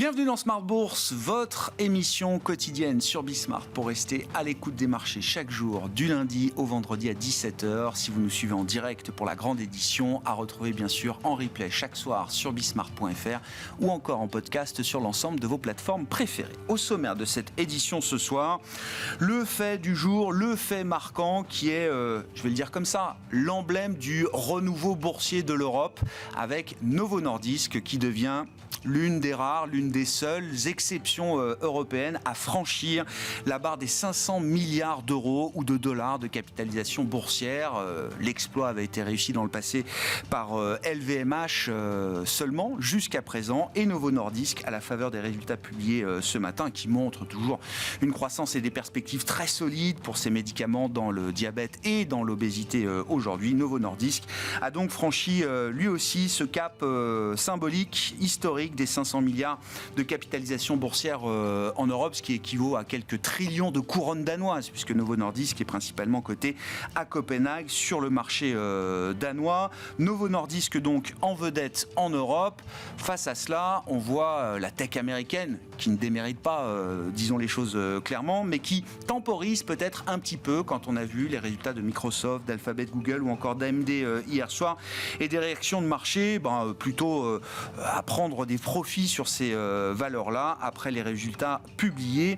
Bienvenue dans Smart Bourse, votre émission quotidienne sur Bismart pour rester à l'écoute des marchés chaque jour, du lundi au vendredi à 17h. Si vous nous suivez en direct pour la grande édition, à retrouver bien sûr en replay chaque soir sur bismart.fr ou encore en podcast sur l'ensemble de vos plateformes préférées. Au sommaire de cette édition ce soir, le fait du jour, le fait marquant qui est, je vais le dire comme ça, l'emblème du renouveau boursier de l'Europe avec Novo Nordisk qui devient l'une des rares, l'une des seules exceptions européennes à franchir la barre des 500 milliards d'euros ou de dollars de capitalisation boursière. L'exploit avait été réussi dans le passé par LVMH seulement jusqu'à présent, et Novo Nordisk à la faveur des résultats publiés ce matin qui montrent toujours une croissance et des perspectives très solides pour ces médicaments dans le diabète et dans l'obésité aujourd'hui. Novo Nordisk a donc franchi lui aussi ce cap symbolique, historique des 500 milliards de capitalisation boursière en Europe, ce qui équivaut à quelques trillions de couronnes danoises, puisque Novo Nordisk est principalement coté à Copenhague sur le marché danois. Novo Nordisk donc en vedette en Europe. Face à cela, on voit la tech américaine qui ne démérite pas, disons les choses clairement, mais qui temporise peut-être un petit peu quand on a vu les résultats de Microsoft, d'Alphabet, Google ou encore d'AMD hier soir, et des réactions de marché plutôt à prendre des profits sur ces valeurs-là après les résultats publiés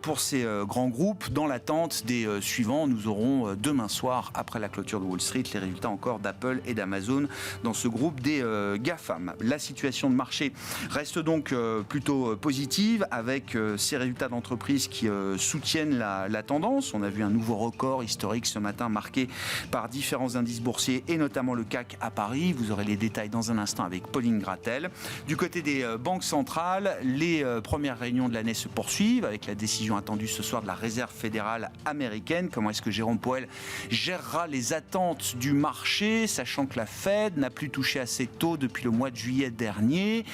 pour ces grands groupes. Dans l'attente des suivants, nous aurons demain soir, après la clôture de Wall Street, les résultats encore d'Apple et d'Amazon dans ce groupe des GAFAM. La situation de marché reste donc plutôt positive avec ces résultats d'entreprise qui soutiennent la tendance. On a vu un nouveau record historique ce matin marqué par différents indices boursiers et notamment le CAC à Paris. Vous aurez les détails dans un instant avec Pauline Grattel. Du côté des banques centrales, les premières réunions de l'année se poursuivent avec la décision attendue ce soir de la Réserve fédérale américaine. Comment est-ce que Jérôme Powell gérera les attentes du marché, sachant que la Fed n'a plus touché à ses taux depuis le mois de juillet dernier?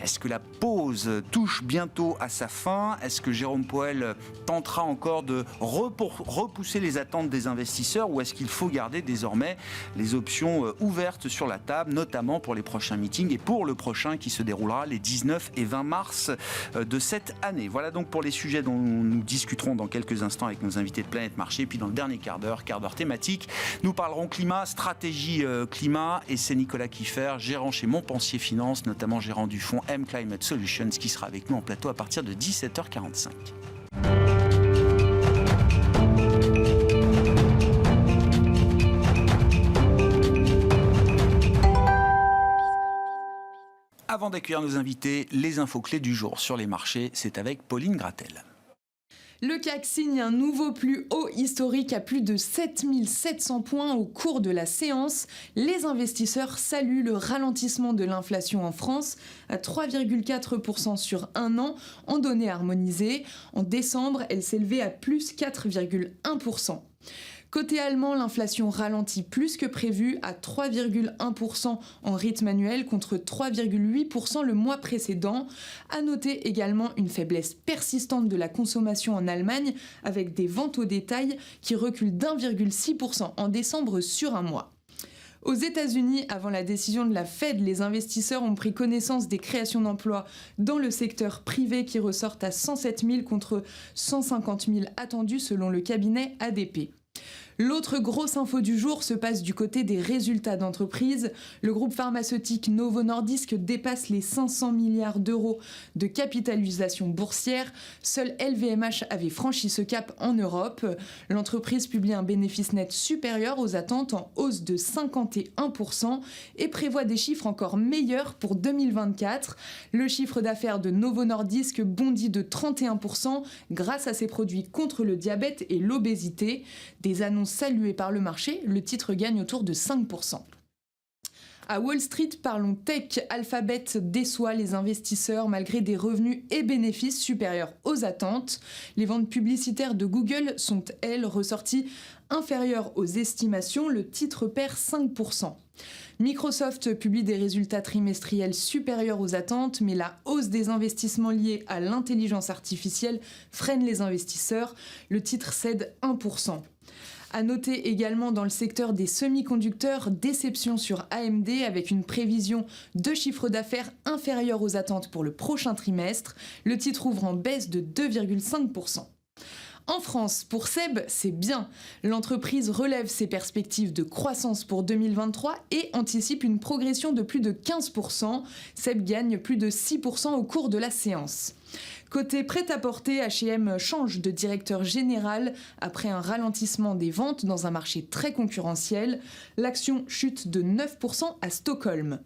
Est-ce que la pause touche bientôt à sa fin? Est-ce que Jérôme Powell tentera encore de repousser les attentes des investisseurs, ou est-ce qu'il faut garder désormais les options ouvertes sur la table, notamment pour les prochains meetings et pour le prochain qui se déroulera les 19 et 20 mars de cette année. Voilà donc pour les sujets dont nous discuterons dans quelques instants avec nos invités de Planète Marché. Puis dans le dernier quart d'heure thématique, nous parlerons climat, stratégie climat, et c'est Nicolas Kieffer, gérant chez Montpensier Finance, notamment gérant du fonds M Climate Solutions, qui sera avec nous en plateau à partir de 17h45. Avant d'accueillir nos invités, les infos clés du jour sur les marchés, c'est avec Pauline Grattel. Le CAC signe un nouveau plus haut historique à plus de 7700 points au cours de la séance. Les investisseurs saluent le ralentissement de l'inflation en France à 3,4% sur un an en données harmonisées. En décembre, elle s'élevait à plus 4,1%. Côté allemand, l'inflation ralentit plus que prévu à 3,1% en rythme annuel contre 3,8% le mois précédent. À noter également une faiblesse persistante de la consommation en Allemagne avec des ventes au détail qui reculent d'1,6% en décembre sur un mois. Aux États-Unis, avant la décision de la Fed, les investisseurs ont pris connaissance des créations d'emplois dans le secteur privé qui ressortent à 107 000 contre 150 000 attendus selon le cabinet ADP. L'autre grosse info du jour se passe du côté des résultats d'entreprise. Le groupe pharmaceutique Novo Nordisk dépasse les 500 milliards d'euros de capitalisation boursière. Seul LVMH avait franchi ce cap en Europe. L'entreprise publie un bénéfice net supérieur aux attentes en hausse de 51% et prévoit des chiffres encore meilleurs pour 2024. Le chiffre d'affaires de Novo Nordisk bondit de 31% grâce à ses produits contre le diabète et l'obésité. Des annonces saluées par le marché, le titre gagne autour de 5%. À Wall Street, parlons tech. Alphabet déçoit les investisseurs malgré des revenus et bénéfices supérieurs aux attentes. Les ventes publicitaires de Google sont, elles, ressorties inférieures aux estimations. Le titre perd 5%. Microsoft publie des résultats trimestriels supérieurs aux attentes, mais la hausse des investissements liés à l'intelligence artificielle freine les investisseurs. Le titre cède 1%. À noter également dans le secteur des semi-conducteurs, déception sur AMD avec une prévision de chiffre d'affaires inférieure aux attentes pour le prochain trimestre. Le titre ouvre en baisse de 2,5%. En France, pour SEB, c'est bien. L'entreprise relève ses perspectives de croissance pour 2023 et anticipe une progression de plus de 15%. SEB gagne plus de 6% au cours de la séance. Côté prêt-à-porter, H&M change de directeur général après un ralentissement des ventes dans un marché très concurrentiel. L'action chute de 9% à Stockholm.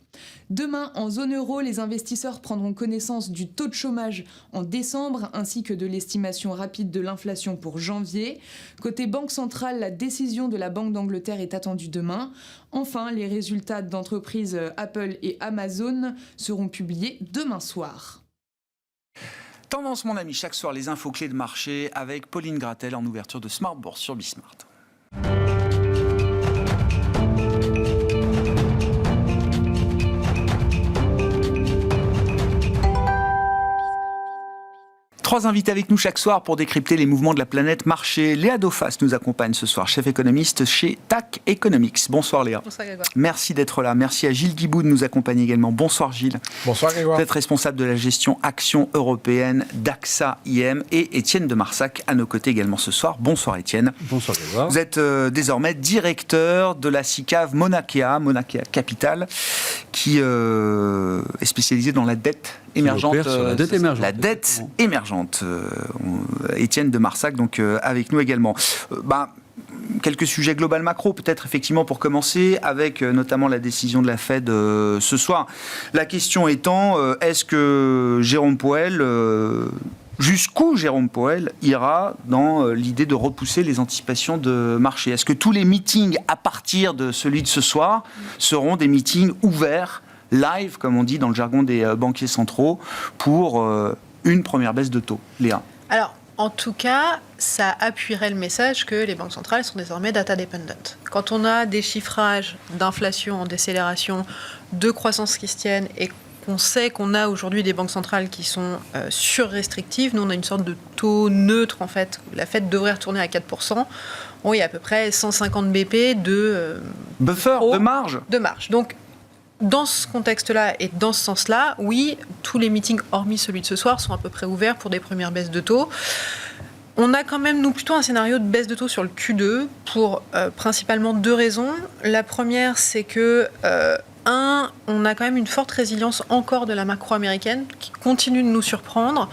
Demain, en zone euro, les investisseurs prendront connaissance du taux de chômage en décembre ainsi que de l'estimation rapide de l'inflation pour janvier. Côté Banque centrale, la décision de la Banque d'Angleterre est attendue demain. Enfin, les résultats d'entreprises Apple et Amazon seront publiés demain soir. Tendance, mon ami, chaque soir, les infos clés de marché avec Pauline Gratel en ouverture de Smart Bourse sur Bismart. Trois invités avec nous chaque soir pour décrypter les mouvements de la planète marché. Léa Dauphas nous accompagne ce soir, chef économiste chez TAC Economics. Bonsoir Léa. Bonsoir Grégoire. Merci d'être là. Merci à Gilles Guiboud de nous accompagner également. Bonsoir Gilles. Bonsoir Grégoire. Vous êtes responsable de la gestion action européenne d'AXA IM et Étienne de Marsac à nos côtés également ce soir. Bonsoir Étienne. Bonsoir Grégoire. Vous êtes désormais directeur de la SICAV Monakea Capital, qui est spécialisée dans la dette émergente. La dette émergente. Étienne de Marsac, donc avec nous également. Quelques sujets global macro, peut-être effectivement pour commencer, avec notamment la décision de la Fed ce soir. La question étant, est-ce que Jérôme Powell, jusqu'où Jérôme Powell ira dans l'idée de repousser les anticipations de marché? Est-ce que tous les meetings à partir de celui de ce soir seront des meetings ouverts, live, comme on dit dans le jargon des banquiers centraux, pour une première baisse de taux? Léa. Alors, en tout cas, ça appuierait le message que les banques centrales sont désormais data dependent. Quand on a des chiffrages d'inflation en décélération, de croissance qui se tiennent et qu'on sait qu'on a aujourd'hui des banques centrales qui sont surrestrictives, nous on a une sorte de taux neutre en fait. La Fed devrait retourner à 4%. Il y a à peu près 150 BP de buffer, de marge. De marge. Donc, dans ce contexte-là et dans ce sens-là, oui, tous les meetings, hormis celui de ce soir, sont à peu près ouverts pour des premières baisses de taux. On a quand même, nous, plutôt un scénario de baisse de taux sur le Q2 pour principalement deux raisons. La première, c'est que, on a quand même une forte résilience encore de la macro américaine qui continue de nous surprendre,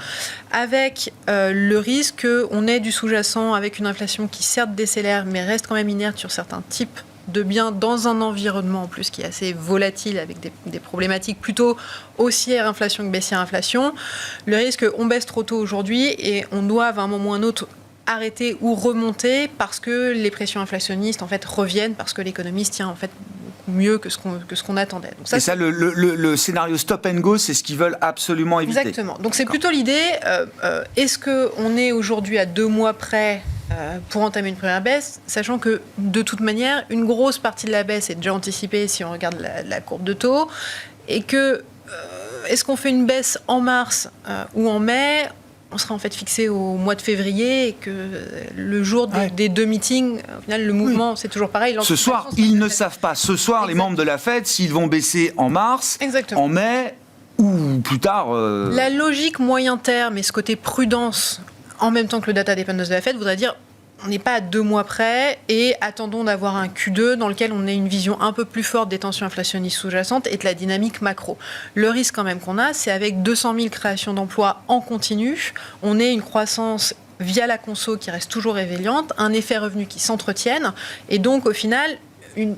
avec le risque qu'on ait du sous-jacent avec une inflation qui certes décélère, mais reste quand même inerte sur certains types de biens dans un environnement en plus qui est assez volatile avec des problématiques plutôt haussière inflation que baissière inflation. Le risque qu'on baisse trop tôt aujourd'hui et on doit à un moment ou à un autre arrêter ou remonter parce que les pressions inflationnistes en fait reviennent parce que l'économie se tient en fait mieux que ce qu'on attendait. Donc ça, et ça, le scénario stop and go, c'est ce qu'ils veulent absolument éviter. Exactement. Donc c'est plutôt l'idée, est-ce qu'on est aujourd'hui à 2 mois près pour entamer une première baisse, sachant que de toute manière, une grosse partie de la baisse est déjà anticipée si on regarde la courbe de taux, et que est-ce qu'on fait une baisse en mars ou en mai? On sera en fait fixé au mois de février et que le jour des deux meetings, au final, le mouvement, c'est toujours pareil. Ce soir, ils ne savent pas. Ce soir, les membres de la Fed, s'ils vont baisser en mars, en mai ou plus tard. La logique moyen terme et ce côté prudence, en même temps que le data dependence de la Fed, voudrait dire on n'est pas à 2 mois près et attendons d'avoir un Q2 dans lequel on ait une vision un peu plus forte des tensions inflationnistes sous-jacentes et de la dynamique macro. Le risque quand même qu'on a, c'est avec 200 000 créations d'emplois en continu, on ait une croissance via la conso qui reste toujours éveillante, un effet revenu qui s'entretienne et donc au final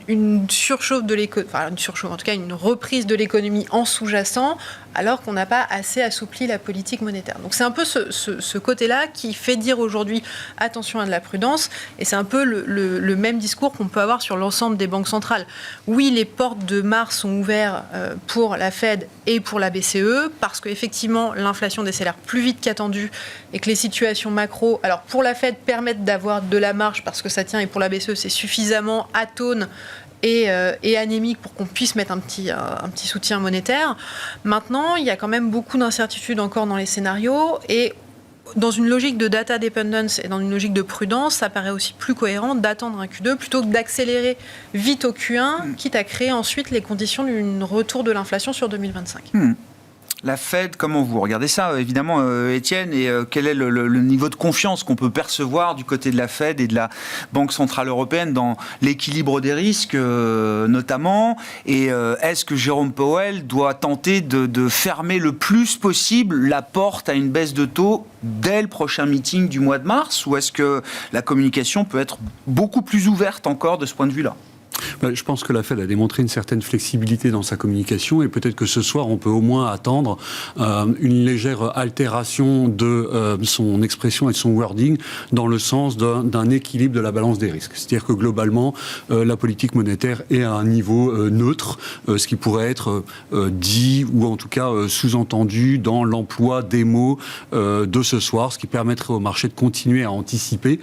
une surchauffe de l'économie, enfin une surchauffe en tout cas une reprise de l'économie en sous-jacent alors qu'on n'a pas assez assoupli la politique monétaire. Donc c'est un peu ce côté-là qui fait dire aujourd'hui attention à de la prudence et c'est un peu le même discours qu'on peut avoir sur l'ensemble des banques centrales. Oui, les portes de mars sont ouvertes pour la Fed et pour la BCE parce qu'effectivement l'inflation décélère plus vite qu'attendu et que les situations macro, alors pour la Fed permettent d'avoir de la marge parce que ça tient et pour la BCE c'est suffisamment atone et anémique pour qu'on puisse mettre un petit soutien monétaire. Maintenant, il y a quand même beaucoup d'incertitudes encore dans les scénarios et dans une logique de data dependence et dans une logique de prudence, ça paraît aussi plus cohérent d'attendre un Q2 plutôt que d'accélérer vite au Q1, quitte à créer ensuite les conditions d'un retour de l'inflation sur 2025. La Fed, comment vous regardez ça, évidemment, Étienne, et quel est le niveau de confiance qu'on peut percevoir du côté de la Fed et de la Banque Centrale Européenne dans l'équilibre des risques, notamment, et est-ce que Jérôme Powell doit tenter de fermer le plus possible la porte à une baisse de taux dès le prochain meeting du mois de mars, ou est-ce que la communication peut être beaucoup plus ouverte encore de ce point de vue-là ? Je pense que la Fed a démontré une certaine flexibilité dans sa communication et peut-être que ce soir, on peut au moins attendre une légère altération de son expression et de son wording dans le sens d'un équilibre de la balance des risques. C'est-à-dire que globalement, la politique monétaire est à un niveau neutre, ce qui pourrait être dit ou en tout cas sous-entendu dans l'emploi des mots de ce soir, ce qui permettrait au marché de continuer à anticiper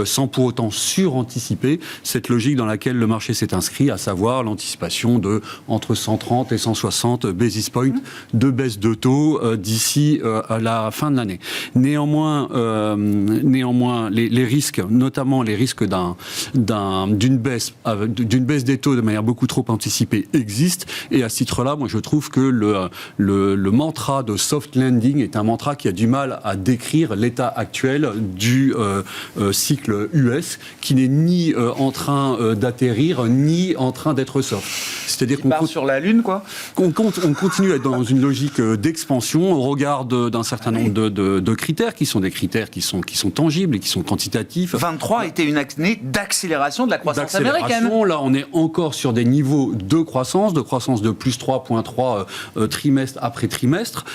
sans pour autant suranticiper cette logique dans laquelle le marché s'est inscrit, à savoir l'anticipation de entre 130 et 160 basis points de baisse de taux d'ici à la fin de l'année. Néanmoins, les risques, notamment les risques d'une baisse des taux de manière beaucoup trop anticipée existent. Et à ce titre-là, moi je trouve que le mantra de soft landing est un mantra qui a du mal à décrire l'état actuel du cycle US, qui n'est ni en train d'atterrir, ni en train d'être soft. C'est-à-dire qu'on part sur la Lune, quoi. On continue à être dans une logique d'expansion au regard d'un certain nombre de critères qui sont des critères qui sont tangibles et qui sont quantitatifs. 23 a été une année d'accélération de la croissance américaine. Là, on est encore sur des niveaux de croissance de plus 3,3 trimestre après trimestre,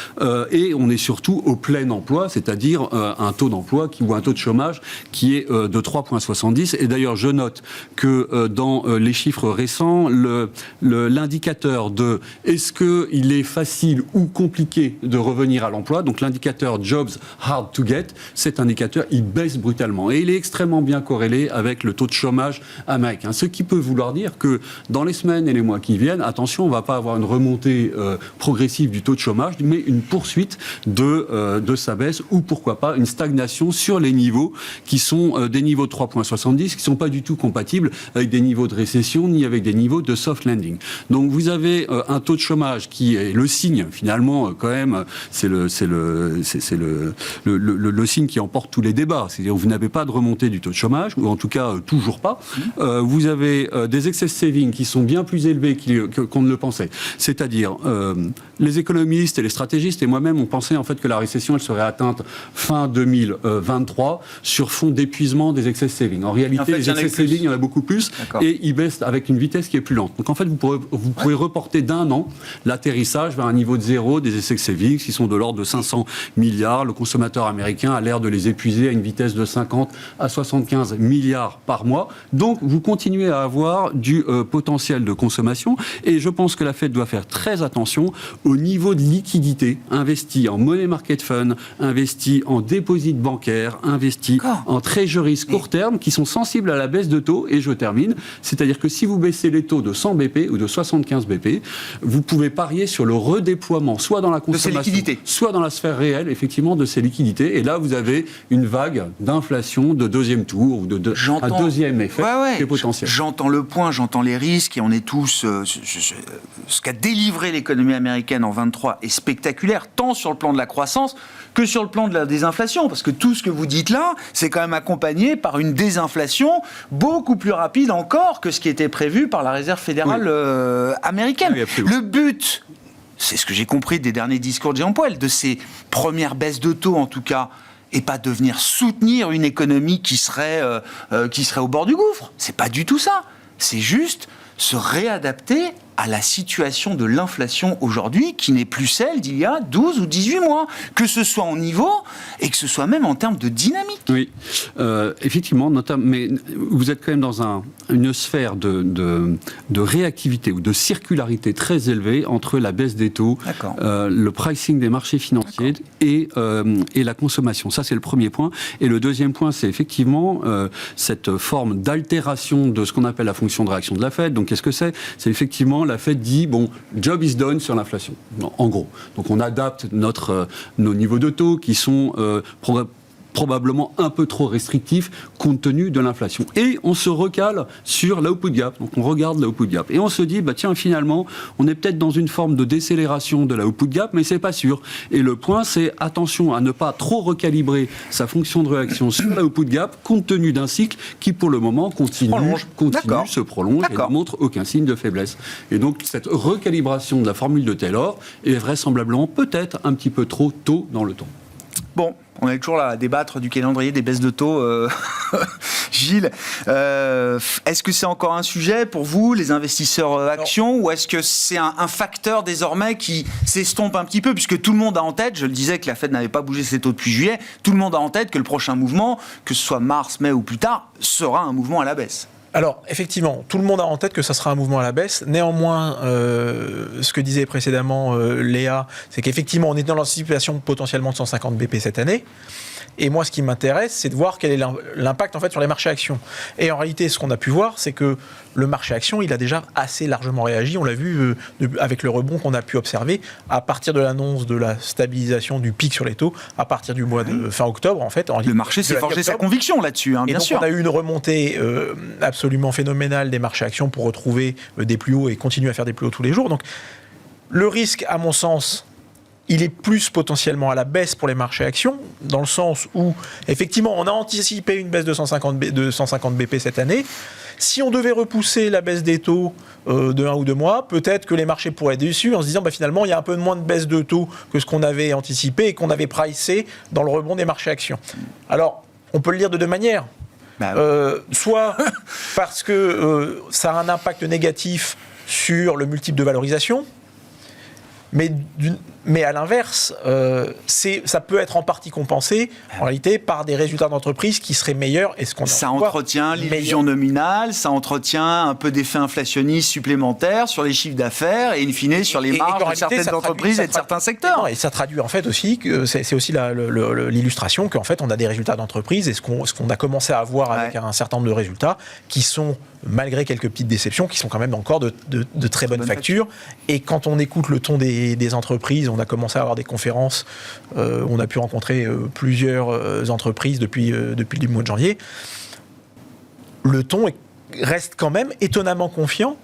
et on est surtout au plein emploi, c'est-à-dire un taux d'emploi ou un taux de chômage qui est de 3,70. Et d'ailleurs, je note que dans les chiffres récents, l'indicateur de est-ce qu'il est facile ou compliqué de revenir à l'emploi, donc l'indicateur Jobs Hard to Get, cet indicateur, il baisse brutalement. Et il est extrêmement bien corrélé avec le taux de chômage américain. Ce qui peut vouloir dire que dans les semaines et les mois qui viennent, attention, on ne va pas avoir une remontée progressive du taux de chômage, mais une poursuite de sa baisse, ou pourquoi pas une stagnation sur les niveaux qui sont des niveaux de 3,70, qui ne sont pas du tout compatibles avec des niveaux de récession, ni avec des niveaux de soft landing. Donc vous avez un taux de chômage qui est le signe, finalement, quand même, c'est le signe qui emporte tous les débats. C'est-à-dire que vous n'avez pas de remontée du taux de chômage, ou en tout cas toujours pas. Vous avez des excess savings qui sont bien plus élevés qu'on ne le pensait. C'est-à-dire, les économistes et les stratégistes et moi-même, on pensait en fait que la récession, elle serait atteinte fin 2023 sur fond d'épuisement des excess savings. En réalité, les excess savings, il y en a beaucoup plus, et ils baissent avec une vitesse qui est plus lente. Donc en fait, vous pouvez reporter d'un an l'atterrissage vers un niveau de zéro des excess savings qui sont de l'ordre de 500 milliards. Le consommateur américain a l'air de les épuiser à une vitesse de 50 à 75 milliards par mois. Donc vous continuez à avoir du potentiel de consommation, et je pense que la Fed doit faire très attention au niveau de liquidité investi en money market fund, investi en dépôt bancaire, investi en treasuries court terme qui sont sensibles à la baisse de taux. Et je termine, c'est-à-dire que si vous baissez les taux de 100 BP ou de 75 BP, vous pouvez parier sur le redéploiement, soit dans la consommation, soit dans la sphère réelle, effectivement, de ces liquidités. Et là, vous avez une vague d'inflation de deuxième tour, ou un deuxième effet qui est potentiel. J'entends le point, j'entends les risques, et on est tous... ce qu'a délivré l'économie américaine en 23 est spectaculaire, tant sur le plan de la croissance que sur le plan de la désinflation. Parce que tout ce que vous dites là, c'est quand même accompagné par une désinflation beaucoup plus rapide encore que ce qui était prévu par la Réserve fédérale américaine. Oui, le but, c'est ce que j'ai compris des derniers discours de Jérôme Powell, de ces premières baisses de taux en tout cas, et pas de venir soutenir une économie qui serait au bord du gouffre. C'est pas du tout ça. C'est juste se réadapter à la situation de l'inflation aujourd'hui, qui n'est plus celle d'il y a 12 ou 18 mois, que ce soit en niveau et que ce soit même en termes de dynamique. Oui, effectivement, mais vous êtes quand même dans une sphère de réactivité ou de circularité très élevée entre la baisse des taux, le pricing des marchés financiers et la consommation. Ça, c'est le premier point. Et le deuxième point, c'est effectivement cette forme d'altération de ce qu'on appelle la fonction de réaction de la Fed. Donc, qu'est-ce que c'est ? C'est effectivement la Fed dit, bon, job is done sur l'inflation, en gros. Donc on adapte nos niveaux de taux qui sont probablement un peu trop restrictif compte tenu de l'inflation. Et on se recale sur l'output gap. Donc on regarde l'output gap. Et on se dit, tiens, finalement, on est peut-être dans une forme de décélération de l'output gap, mais c'est pas sûr. Et le point, c'est attention à ne pas trop recalibrer sa fonction de réaction sur l'output gap, compte tenu d'un cycle qui, pour le moment, continue, se prolonge et ne montre aucun signe de faiblesse. Et donc, cette recalibration de la formule de Taylor est vraisemblablement peut-être un petit peu trop tôt dans le temps. Bon, on est toujours là à débattre du calendrier des baisses de taux. Gilles, est-ce que c'est encore un sujet pour vous, les investisseurs actions, ou est-ce que c'est un facteur désormais qui s'estompe un petit peu, puisque tout le monde a en tête, je le disais, que la Fed n'avait pas bougé ses taux depuis juillet, tout le monde a en tête que le prochain mouvement, que ce soit mars, mai ou plus tard, sera un mouvement à la baisse. Alors, effectivement, tout le monde a en tête que ça sera un mouvement à la baisse. Néanmoins, ce que disait précédemment Léa, c'est qu'effectivement, on est dans l'anticipation potentiellement de 150 BP cette année. Et moi, ce qui m'intéresse, c'est de voir quel est l'impact en fait sur les marchés actions. Et en réalité, ce qu'on a pu voir, c'est que le marché actions, il a déjà assez largement réagi. On l'a vu avec le rebond qu'on a pu observer à partir de l'annonce de la stabilisation du pic sur les taux, à partir du mois de fin octobre, en fait. Le marché s'est forgé sa conviction là-dessus, hein, bien sûr. On a eu une remontée absolument phénoménale des marchés actions pour retrouver des plus hauts et continuer à faire des plus hauts tous les jours. Donc, le risque, à mon sens, il est plus potentiellement à la baisse pour les marchés actions, dans le sens où, effectivement, on a anticipé une baisse de 150 BP cette année. Si on devait repousser la baisse des taux de 1 ou 2 mois, peut-être que les marchés pourraient être déçus en se disant finalement, il y a un peu moins de baisse de taux que ce qu'on avait anticipé et qu'on avait pricé dans le rebond des marchés actions. Alors, on peut le lire de deux manières. Soit parce que ça a un impact négatif sur le multiple de valorisation, mais à l'inverse, ça peut être en partie compensé, en réalité, par des résultats d'entreprise qui seraient meilleurs. Ça entretient l'illusion nominale, ça entretient un peu d'effet inflationniste supplémentaire sur les chiffres d'affaires et in fine sur les marges de certaines entreprises et de certains secteurs. Et ça traduit en fait aussi, c'est aussi l'illustration qu'en fait on a des résultats d'entreprise et ce qu'on a commencé à voir avec un certain nombre de résultats qui sont, malgré quelques petites déceptions, qui sont quand même encore de très bonnes factures. Et quand on écoute le ton des entreprises, on a commencé à avoir des conférences, on a pu rencontrer plusieurs entreprises depuis le mois de janvier. Le ton reste quand même étonnamment confiant,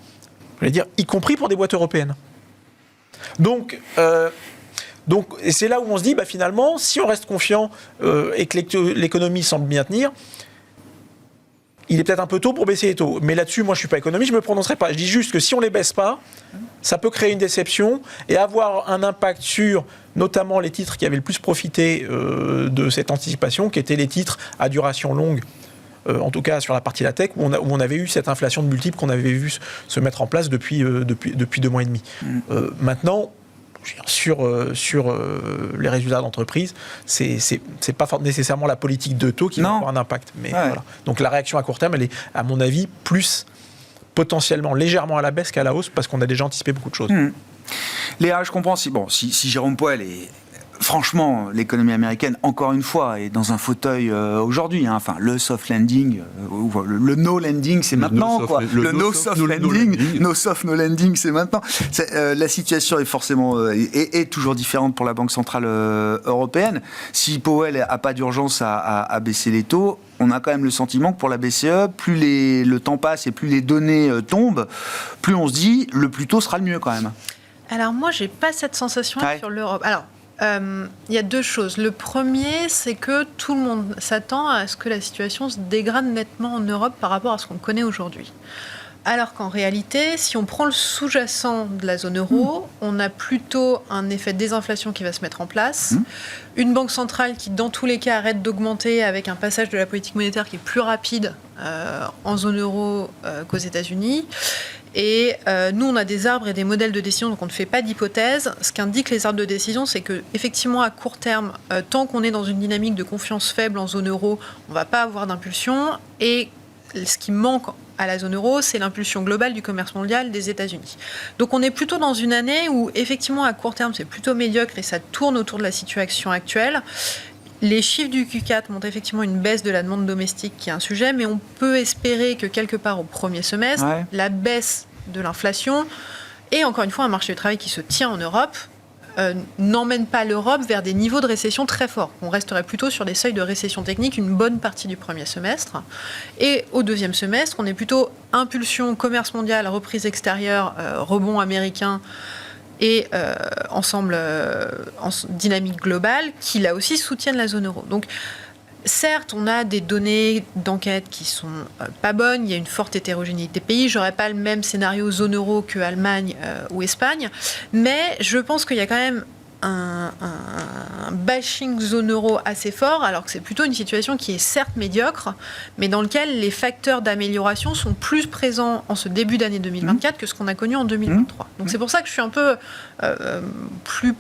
je vais dire, y compris pour des boîtes européennes. Donc et c'est là où on se dit, finalement, si on reste confiant et que l'économie semble bien tenir, il est peut-être un peu tôt pour baisser les taux. Mais là-dessus, moi, je ne suis pas économiste, je ne me prononcerai pas. Je dis juste que si on ne les baisse pas, ça peut créer une déception et avoir un impact sur, notamment, les titres qui avaient le plus profité de cette anticipation, qui étaient les titres à duration longue, en tout cas sur la partie de la tech, où on avait eu cette inflation de multiples qu'on avait vu se mettre en place depuis 2 mois et demi. Maintenant, sur les résultats d'entreprise, c'est pas nécessairement la politique de taux qui va avoir un impact. Mais voilà. Donc la réaction à court terme, elle est, à mon avis, plus potentiellement légèrement à la baisse qu'à la hausse, parce qu'on a déjà anticipé beaucoup de choses. Léa, je comprends. Si Jérôme Powell est... Franchement, l'économie américaine, encore une fois, est dans un fauteuil aujourd'hui. Enfin, le soft landing, le no landing, c'est maintenant. Le no soft landing, c'est maintenant. La situation est forcément est toujours différente pour la Banque centrale européenne. Si Powell n'a pas d'urgence à baisser les taux, on a quand même le sentiment que pour la BCE, plus le temps passe et plus les données tombent, plus on se dit le plus tôt sera le mieux quand même. Alors moi, j'ai pas cette sensation sur l'Europe. Alors, il y a deux choses. Le premier, c'est que tout le monde s'attend à ce que la situation se dégrade nettement en Europe par rapport à ce qu'on connaît aujourd'hui. Alors qu'en réalité, si on prend le sous-jacent de la zone euro, on a plutôt un effet de désinflation qui va se mettre en place, une banque centrale qui, dans tous les cas, arrête d'augmenter avec un passage de la politique monétaire qui est plus rapide en zone euro qu'aux États-Unis. Et nous, on a des arbres et des modèles de décision, donc on ne fait pas d'hypothèse. Ce qu'indiquent les arbres de décision, c'est qu'effectivement, à court terme, tant qu'on est dans une dynamique de confiance faible en zone euro, on ne va pas avoir d'impulsion. Et ce qui manque à la zone euro, c'est l'impulsion globale du commerce mondial des États-Unis. Donc on est plutôt dans une année où, effectivement, à court terme, c'est plutôt médiocre et ça tourne autour de la situation actuelle. Les chiffres du Q4 montrent effectivement une baisse de la demande domestique qui est un sujet, mais on peut espérer que quelque part au premier semestre, la baisse de l'inflation Et encore une fois, un marché du travail qui se tient en Europe n'emmène pas l'Europe vers des niveaux de récession très forts. On resterait plutôt sur des seuils de récession technique une bonne partie du premier semestre. Et au deuxième semestre, on est plutôt impulsion, commerce mondial, reprise extérieure, rebond américain et ensemble en dynamique globale qui, là aussi, soutiennent la zone euro. Donc, certes, on a des données d'enquête qui sont pas bonnes, il y a une forte hétérogénéité des pays, j'aurais pas le même scénario zone euro que Allemagne ou Espagne, mais je pense qu'il y a quand même un bashing zone euro assez fort, alors que c'est plutôt une situation qui est certes médiocre, mais dans lequel les facteurs d'amélioration sont plus présents en ce début d'année 2024 que ce qu'on a connu en 2023. Donc c'est pour ça que je suis un peu plus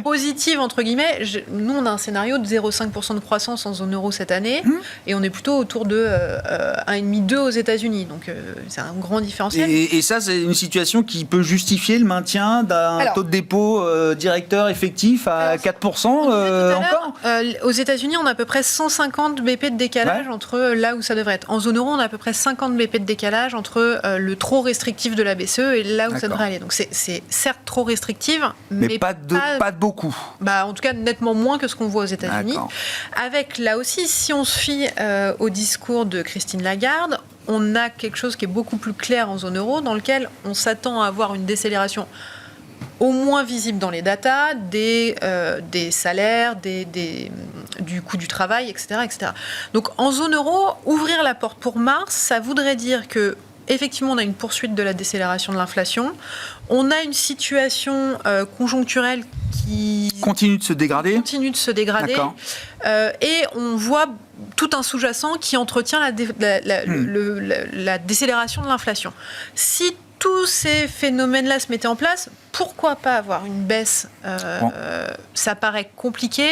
positive, entre guillemets. Nous, on a un scénario de 0,5% de croissance en zone euro cette année, et on est plutôt autour de 1,5-2 aux États-Unis. Donc c'est un grand différentiel. Et ça, c'est une situation qui peut justifier le maintien d'un taux de dépôt directeur effectif à 4% encore. Aux États-Unis, on a à peu près 150 BP de décalage entre là où ça devrait être. En zone euro, on a à peu près 50 BP de décalage entre le trop restrictif de la BCE et là où ça devrait aller. Donc c'est certes trop restrictive, mais pas de beaucoup. En tout cas, nettement moins que ce qu'on voit aux États-Unis. Avec là aussi, si on se fie au discours de Christine Lagarde, on a quelque chose qui est beaucoup plus clair en zone euro, dans lequel on s'attend à avoir une décélération au moins visible dans les datas, des salaires, du coût du travail, etc., etc. Donc en zone euro, ouvrir la porte pour mars, ça voudrait dire que effectivement, on a une poursuite de la décélération de l'inflation. On a une situation conjoncturelle qui continue de se dégrader. Et on voit tout un sous-jacent qui entretient la décélération de l'inflation. Si tous ces phénomènes-là se mettaient en place, pourquoi pas avoir une baisse Ça paraît compliqué.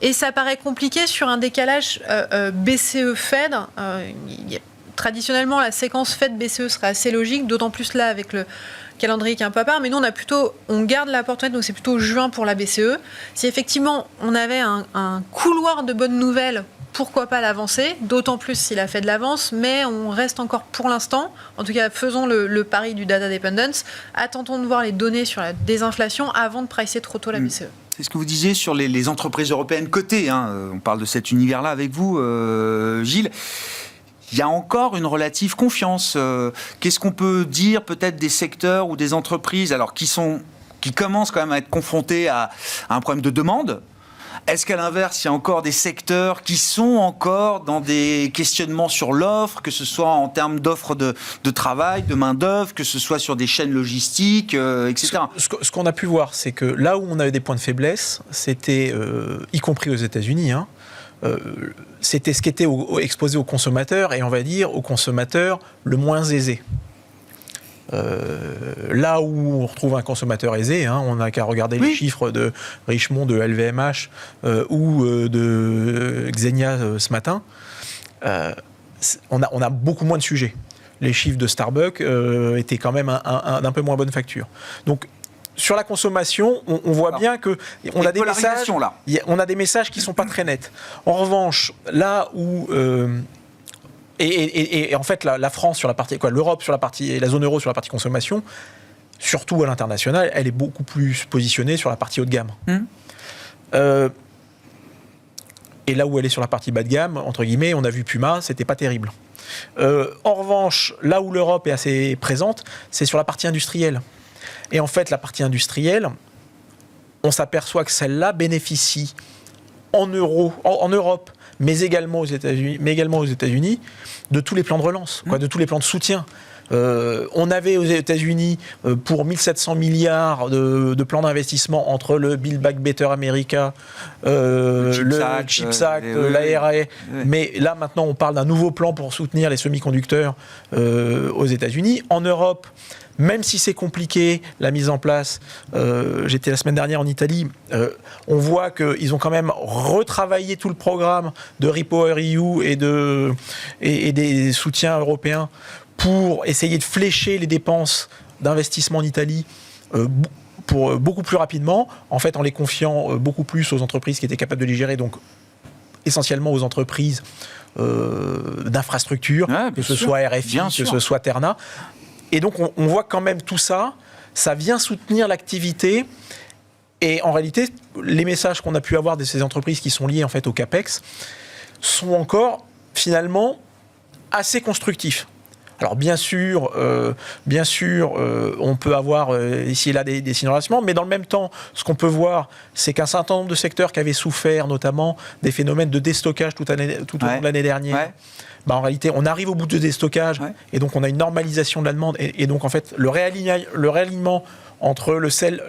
Et ça paraît compliqué sur un décalage BCE-Fed. Traditionnellement, la séquence Fed-BCE serait assez logique, d'autant plus là avec le calendrier qui est un peu à part. Mais nous, on garde la porte ouverte, donc c'est plutôt juin pour la BCE. Si effectivement, on avait un couloir de bonnes nouvelles, pourquoi pas l'avancer, d'autant plus s'il a fait de l'avance, mais on reste encore pour l'instant, en tout cas faisons le pari du data dependence, attendons de voir les données sur la désinflation avant de pricer trop tôt la BCE. C'est ce que vous disiez sur les entreprises européennes cotées, on parle de cet univers-là avec vous, Gilles. Il y a encore une relative confiance. Qu'est-ce qu'on peut dire peut-être des secteurs ou des entreprises qui commencent quand même à être confrontés à un problème de demande? Est-ce qu'à l'inverse, il y a encore des secteurs qui sont encore dans des questionnements sur l'offre, que ce soit en termes d'offres de travail, de main-d'œuvre, que ce soit sur des chaînes logistiques, etc. Ce qu'on a pu voir, c'est que là où on avait des points de faiblesse, c'était, y compris aux États-Unis, c'était ce qui était exposé aux consommateurs, et on va dire aux consommateurs le moins aisé. Là où on retrouve un consommateur aisé, on n'a qu'à regarder les chiffres de Richemont, de LVMH ou de Xenia ce matin, on a beaucoup moins de sujets. Les chiffres de Starbucks étaient quand même d'un peu moins bonne facture. Donc, sur la consommation, on voit bien que on a des messages qui ne sont pas très nets. En revanche, là où et en fait la France sur la partie l'Europe sur la partie et la zone euro sur la partie consommation, surtout à l'international, elle est beaucoup plus positionnée sur la partie haut de gamme. Et là où elle est sur la partie bas de gamme, entre guillemets, on a vu Puma, c'était pas terrible. En revanche, là où l'Europe est assez présente, c'est sur la partie industrielle. Et en fait, la partie industrielle, on s'aperçoit que celle-là bénéficie en Europe, mais également aux États-Unis, de tous les plans de relance, de tous les plans de soutien. On avait aux États-Unis pour 1700 milliards de plans d'investissement entre le Build Back Better America, le CHIPS Act, l'ARA. Mais là, maintenant, on parle d'un nouveau plan pour soutenir les semi-conducteurs aux États-Unis. En Europe, même si c'est compliqué, la mise en place, j'étais la semaine dernière en Italie, on voit qu'ils ont quand même retravaillé tout le programme de REPowerEU et des soutiens européens pour essayer de flécher les dépenses d'investissement en Italie pour beaucoup plus rapidement, en fait en les confiant beaucoup plus aux entreprises qui étaient capables de les gérer, donc essentiellement aux entreprises d'infrastructure, que ce soit RFI, que ce soit Terna. Et donc on voit quand même tout ça, ça vient soutenir l'activité. Et en réalité, les messages qu'on a pu avoir de ces entreprises qui sont liées en fait au CAPEX sont encore finalement assez constructifs. Alors bien sûr, on peut avoir ici et là des signes de ralentissement, mais dans le même temps, ce qu'on peut voir, c'est qu'un certain nombre de secteurs qui avaient souffert, notamment des phénomènes de déstockage tout au long de l'année dernière, en réalité, on arrive au bout de déstockage, et donc on a une normalisation de la demande, et donc en fait, le réalignement entre le sell,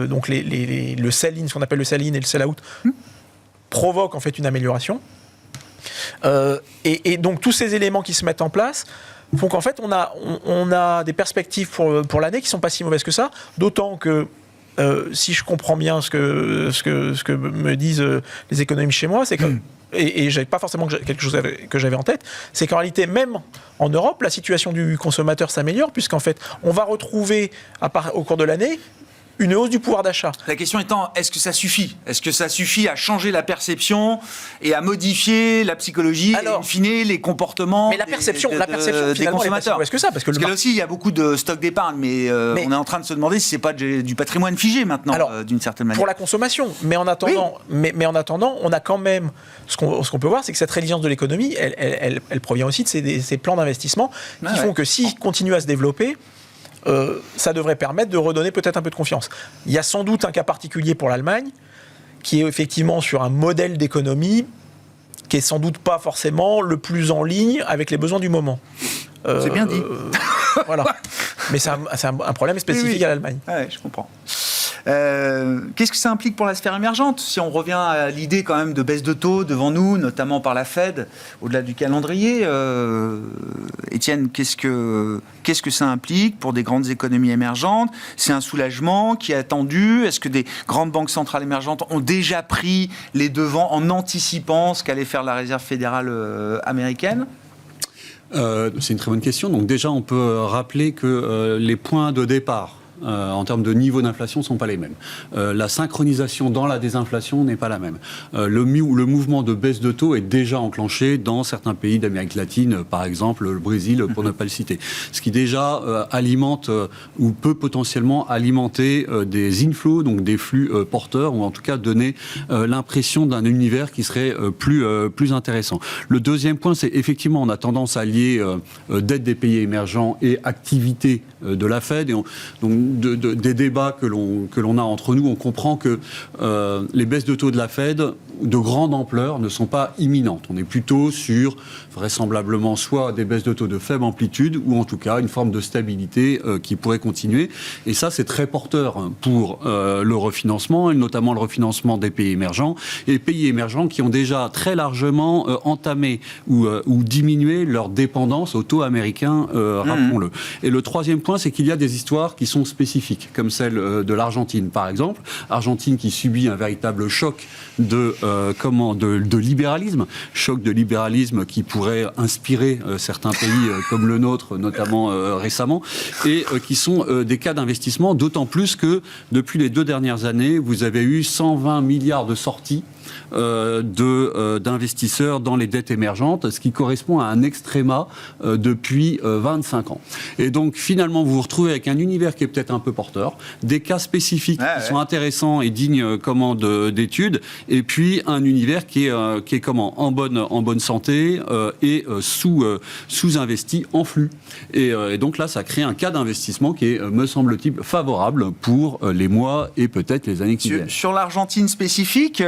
donc le sell-in, ce qu'on appelle le sell-in et le sell-out, provoque en fait une amélioration. Et donc tous ces éléments qui se mettent en place font qu'en fait on a des perspectives pour l'année qui ne sont pas si mauvaises que ça, d'autant que si je comprends bien ce que me disent les économistes chez moi, c'est que et j'avais pas forcément quelque chose que j'avais en tête, c'est qu'en réalité, même en Europe, la situation du consommateur s'améliore, puisqu'en fait, on va retrouver, au cours de l'année, une hausse du pouvoir d'achat. La question étant, est-ce que ça suffit ? Est-ce que ça suffit à changer la perception et à modifier la psychologie et in fine les comportements des consommateurs ? Est-ce que ça ? Parce que là aussi, il y a beaucoup de stocks d'épargne, mais on est en train de se demander si c'est pas du patrimoine figé maintenant, d'une certaine manière. Pour la consommation, mais en attendant, on a quand même ce qu'on peut voir, c'est que cette résilience de l'économie, elle provient aussi de ces plans d'investissement qui font que s'ils continuent à se développer, ça devrait permettre de redonner peut-être un peu de confiance. Il y a sans doute un cas particulier pour l'Allemagne, qui est effectivement sur un modèle d'économie qui est sans doute pas forcément le plus en ligne avec les besoins du moment. C'est bien dit. Voilà. Mais c'est un problème spécifique à l'Allemagne. Ouais, je comprends. Qu'est-ce que ça implique pour la sphère émergente ? Si on revient à l'idée quand même de baisse de taux devant nous, notamment par la Fed, au-delà du calendrier, Étienne, qu'est-ce que ça implique pour des grandes économies émergentes ? C'est un soulagement qui est attendu ? Est-ce que des grandes banques centrales émergentes ont déjà pris les devants en anticipant ce qu'allait faire la Réserve fédérale américaine ? C'est une très bonne question. Donc déjà, on peut rappeler que les points de départ en termes de niveau d'inflation ne sont pas les mêmes. La synchronisation dans la désinflation n'est pas la même. Le mouvement de baisse de taux est déjà enclenché dans certains pays d'Amérique latine, par exemple le Brésil, pour ne pas le citer. Ce qui déjà alimente ou peut potentiellement alimenter des inflows, donc des flux porteurs, ou en tout cas donner l'impression d'un univers qui serait plus intéressant. Le deuxième point, c'est effectivement, on a tendance à lier dette des pays émergents et activité de la Fed. Et donc, des débats que l'on a entre nous, on comprend que les baisses de taux de la Fed de grande ampleur ne sont pas imminentes. On est plutôt sur vraisemblablement soit des baisses de taux de faible amplitude ou en tout cas une forme de stabilité qui pourrait continuer. Et ça, c'est très porteur pour le refinancement, et notamment le refinancement des pays émergents. Et les pays émergents qui ont déjà très largement entamé ou diminué leur dépendance au taux américain, rappelons-le. Et le troisième point, c'est qu'il y a des histoires qui sont spécifiques, comme celle de l'Argentine, par exemple. Argentine qui subit un véritable choc de libéralisme, choc de libéralisme qui pourrait inspirer certains pays comme le nôtre, notamment récemment, et qui sont des cas d'investissement, d'autant plus que depuis les 2 dernières années, vous avez eu 120 milliards de sorties d'investisseurs dans les dettes émergentes, ce qui correspond à un extréma depuis 25 ans. Et donc, finalement, vous vous retrouvez avec un univers qui est peut-être un peu porteur, des cas spécifiques qui sont intéressants et dignes d'études, et puis un univers qui est en bonne santé et sous-investi en flux. Et donc là, ça crée un cas d'investissement qui est, me semble-t-il, favorable pour les mois et peut-être les années qui viennent. Sur l'Argentine spécifique,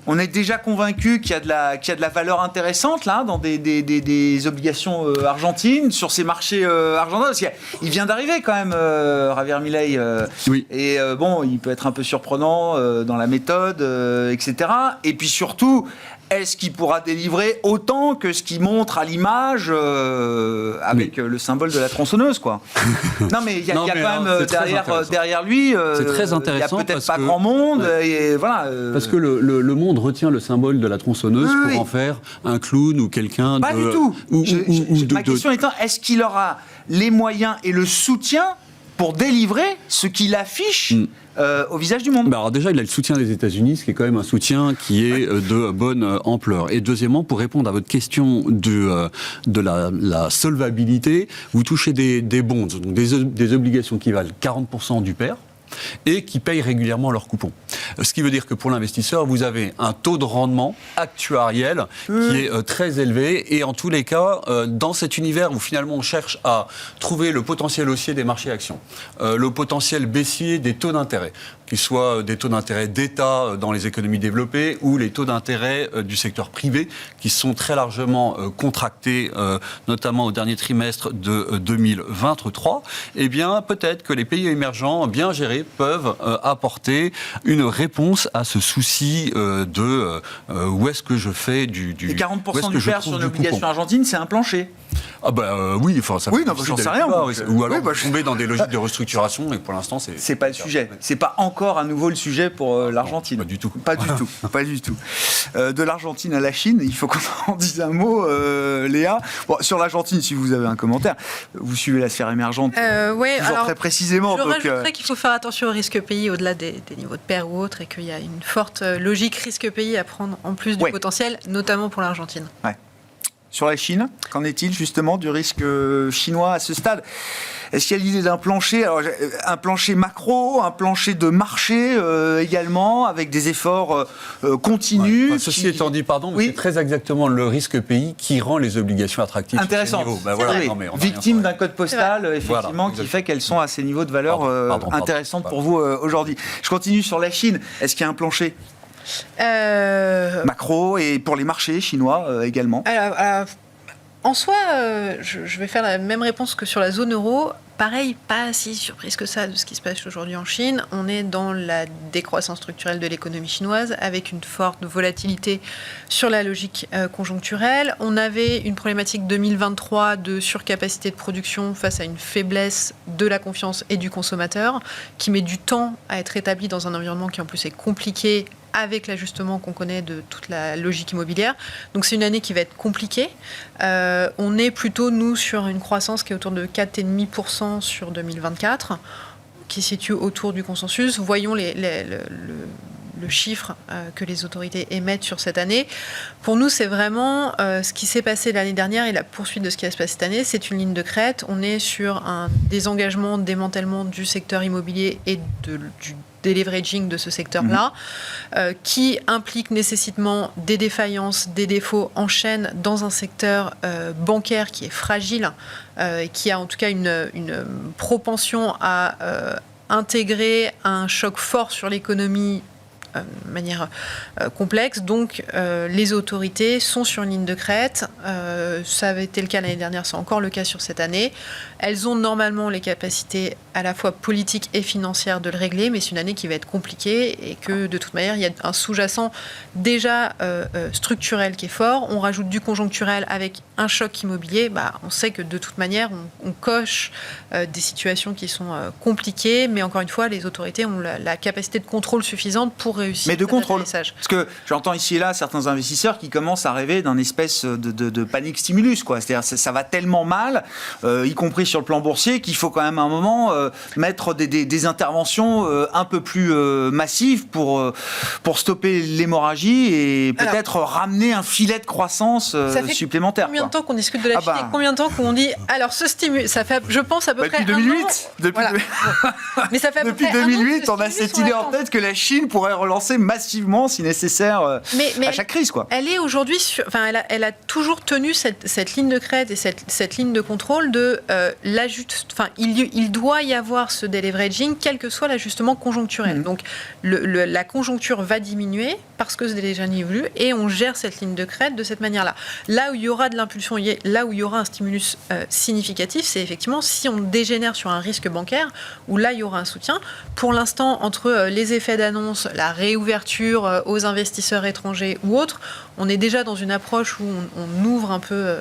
on est déjà convaincu qu'il y a de la valeur intéressante là dans des obligations argentines sur ces marchés argentins, parce qu'il vient d'arriver quand même Javier Milei, oui. Et il peut être un peu surprenant dans la méthode, etc. Et puis surtout, est-ce qu'il pourra délivrer autant que ce qu'il montre à l'image avec le symbole de la tronçonneuse, quoi. Non, mais il y a quand même derrière lui, c'est très intéressant. Il n'y a peut-être pas grand monde. Et voilà, parce que le monde retient le symbole de la tronçonneuse pour en faire un clown ou quelqu'un pas du tout. Ma question étant, est-ce qu'il aura les moyens et le soutien pour délivrer ce qu'il affiche au visage du monde. Alors déjà, il a le soutien des États-Unis, ce qui est quand même un soutien qui est de bonne ampleur. Et deuxièmement, pour répondre à votre question de la solvabilité, vous touchez des bonds, donc des obligations qui valent 40% du pair, et qui payent régulièrement leurs coupons. Ce qui veut dire que pour l'investisseur, vous avez un taux de rendement actuariel qui est très élevé, et en tous les cas, dans cet univers où finalement on cherche à trouver le potentiel haussier des marchés actions, le potentiel baissier des taux d'intérêt, qu'ils soient des taux d'intérêt d'État dans les économies développées ou les taux d'intérêt du secteur privé qui sont très largement contractés, notamment au dernier trimestre de 2023, eh bien peut-être que les pays émergents bien gérés peuvent apporter une réponse à ce souci de où est-ce que je fais du et 40% du pair sur une obligation argentine, c'est un plancher. Ah oui, enfin ça. Oui, non, j'en sais rien. Ou alors tomber dans des logiques de restructuration, et pour l'instant c'est pas le sujet. C'est pas encore à nouveau le sujet pour l'Argentine. Pas du tout. Pas du tout. Pas du tout. De l'Argentine à la Chine, il faut qu'on en dise un mot, Léa. Bon, sur l'Argentine, si vous avez un commentaire, vous suivez la sphère émergente toujours très précisément. Je rajouterais qu'il faut faire attention au risque pays au-delà des niveaux de pair ou autres, et qu'il y a une forte logique risque pays à prendre en plus du potentiel, notamment pour l'Argentine. Ouais. Sur la Chine, qu'en est-il justement du risque chinois à ce stade ? Est-ce qu'il y a l'idée d'un plancher, alors, un plancher macro, un plancher de marché également, avec des efforts continus Ceci étant dit, mais c'est très exactement le risque pays qui rend les obligations attractives. Intéressant. Victime d'un code postal, effectivement, qui fait qu'elles sont à ces niveaux de valeur intéressantes pour vous aujourd'hui. Je continue sur la Chine. Est-ce qu'il y a un plancher macro et pour les marchés chinois également? En soi, je vais faire la même réponse que sur la zone euro. Pareil, pas si surprise que ça de ce qui se passe aujourd'hui en Chine. On est dans la décroissance structurelle de l'économie chinoise, avec une forte volatilité sur la logique conjoncturelle. On avait une problématique 2023 de surcapacité de production face à une faiblesse de la confiance et du consommateur, qui met du temps à être établie dans un environnement qui en plus est compliqué, avec l'ajustement qu'on connaît de toute la logique immobilière. Donc c'est une année qui va être compliquée. On est plutôt, nous, sur une croissance qui est autour de 4,5% sur 2024, qui se situe autour du consensus. Voyons le chiffre que les autorités émettent sur cette année. Pour nous, c'est vraiment ce qui s'est passé l'année dernière et la poursuite de ce qui va se passer cette année. C'est une ligne de crête. On est sur un désengagement, démantèlement du secteur immobilier et du deleveraging de ce secteur-là, qui implique nécessitement des défaillances, des défauts en chaîne dans un secteur bancaire qui est fragile, et qui a en tout cas une propension à intégrer un choc fort sur l'économie de manière complexe. Donc les autorités sont sur une ligne de crête. Ça avait été le cas l'année dernière, c'est encore le cas sur cette année. Elles ont normalement les capacités à la fois politiques et financières de le régler, mais c'est une année qui va être compliquée et que de toute manière, il y a un sous-jacent déjà structurel qui est fort. On rajoute du conjoncturel avec un choc immobilier. On sait que de toute manière, on coche des situations qui sont compliquées, mais encore une fois, les autorités ont la capacité de contrôle suffisante pour réussir. Mais de contrôle. Parce que j'entends ici et là certains investisseurs qui commencent à rêver d'un espèce de panique stimulus, quoi. C'est-à-dire ça va tellement mal, y compris sur le plan boursier, qu'il faut quand même à un moment mettre des interventions un peu plus massives pour stopper l'hémorragie et peut-être ramener un filet de croissance supplémentaire. Combien de temps qu'on discute de la Chine et combien de temps qu'on dit alors ce stimulus, ça fait je pense à peu près depuis 2008. Mais ça fait depuis 2008, on a cette idée en tête que la Chine pourrait relancer massivement si nécessaire à chaque crise, quoi. Elle est aujourd'hui elle a toujours tenu cette ligne de crête et cette ligne de contrôle de il doit y avoir ce deleveraging quel que soit l'ajustement conjoncturel. Donc la conjoncture va diminuer parce que c'est déjà voulu et on gère cette ligne de crête de cette manière-là. Là où il y aura de l'impulsion, là où il y aura un stimulus significatif, c'est effectivement si on dégénère sur un risque bancaire où là il y aura un soutien. Pour l'instant, entre les effets d'annonce, la réouverture aux investisseurs étrangers ou autres, on est déjà dans une approche où on ouvre un peu.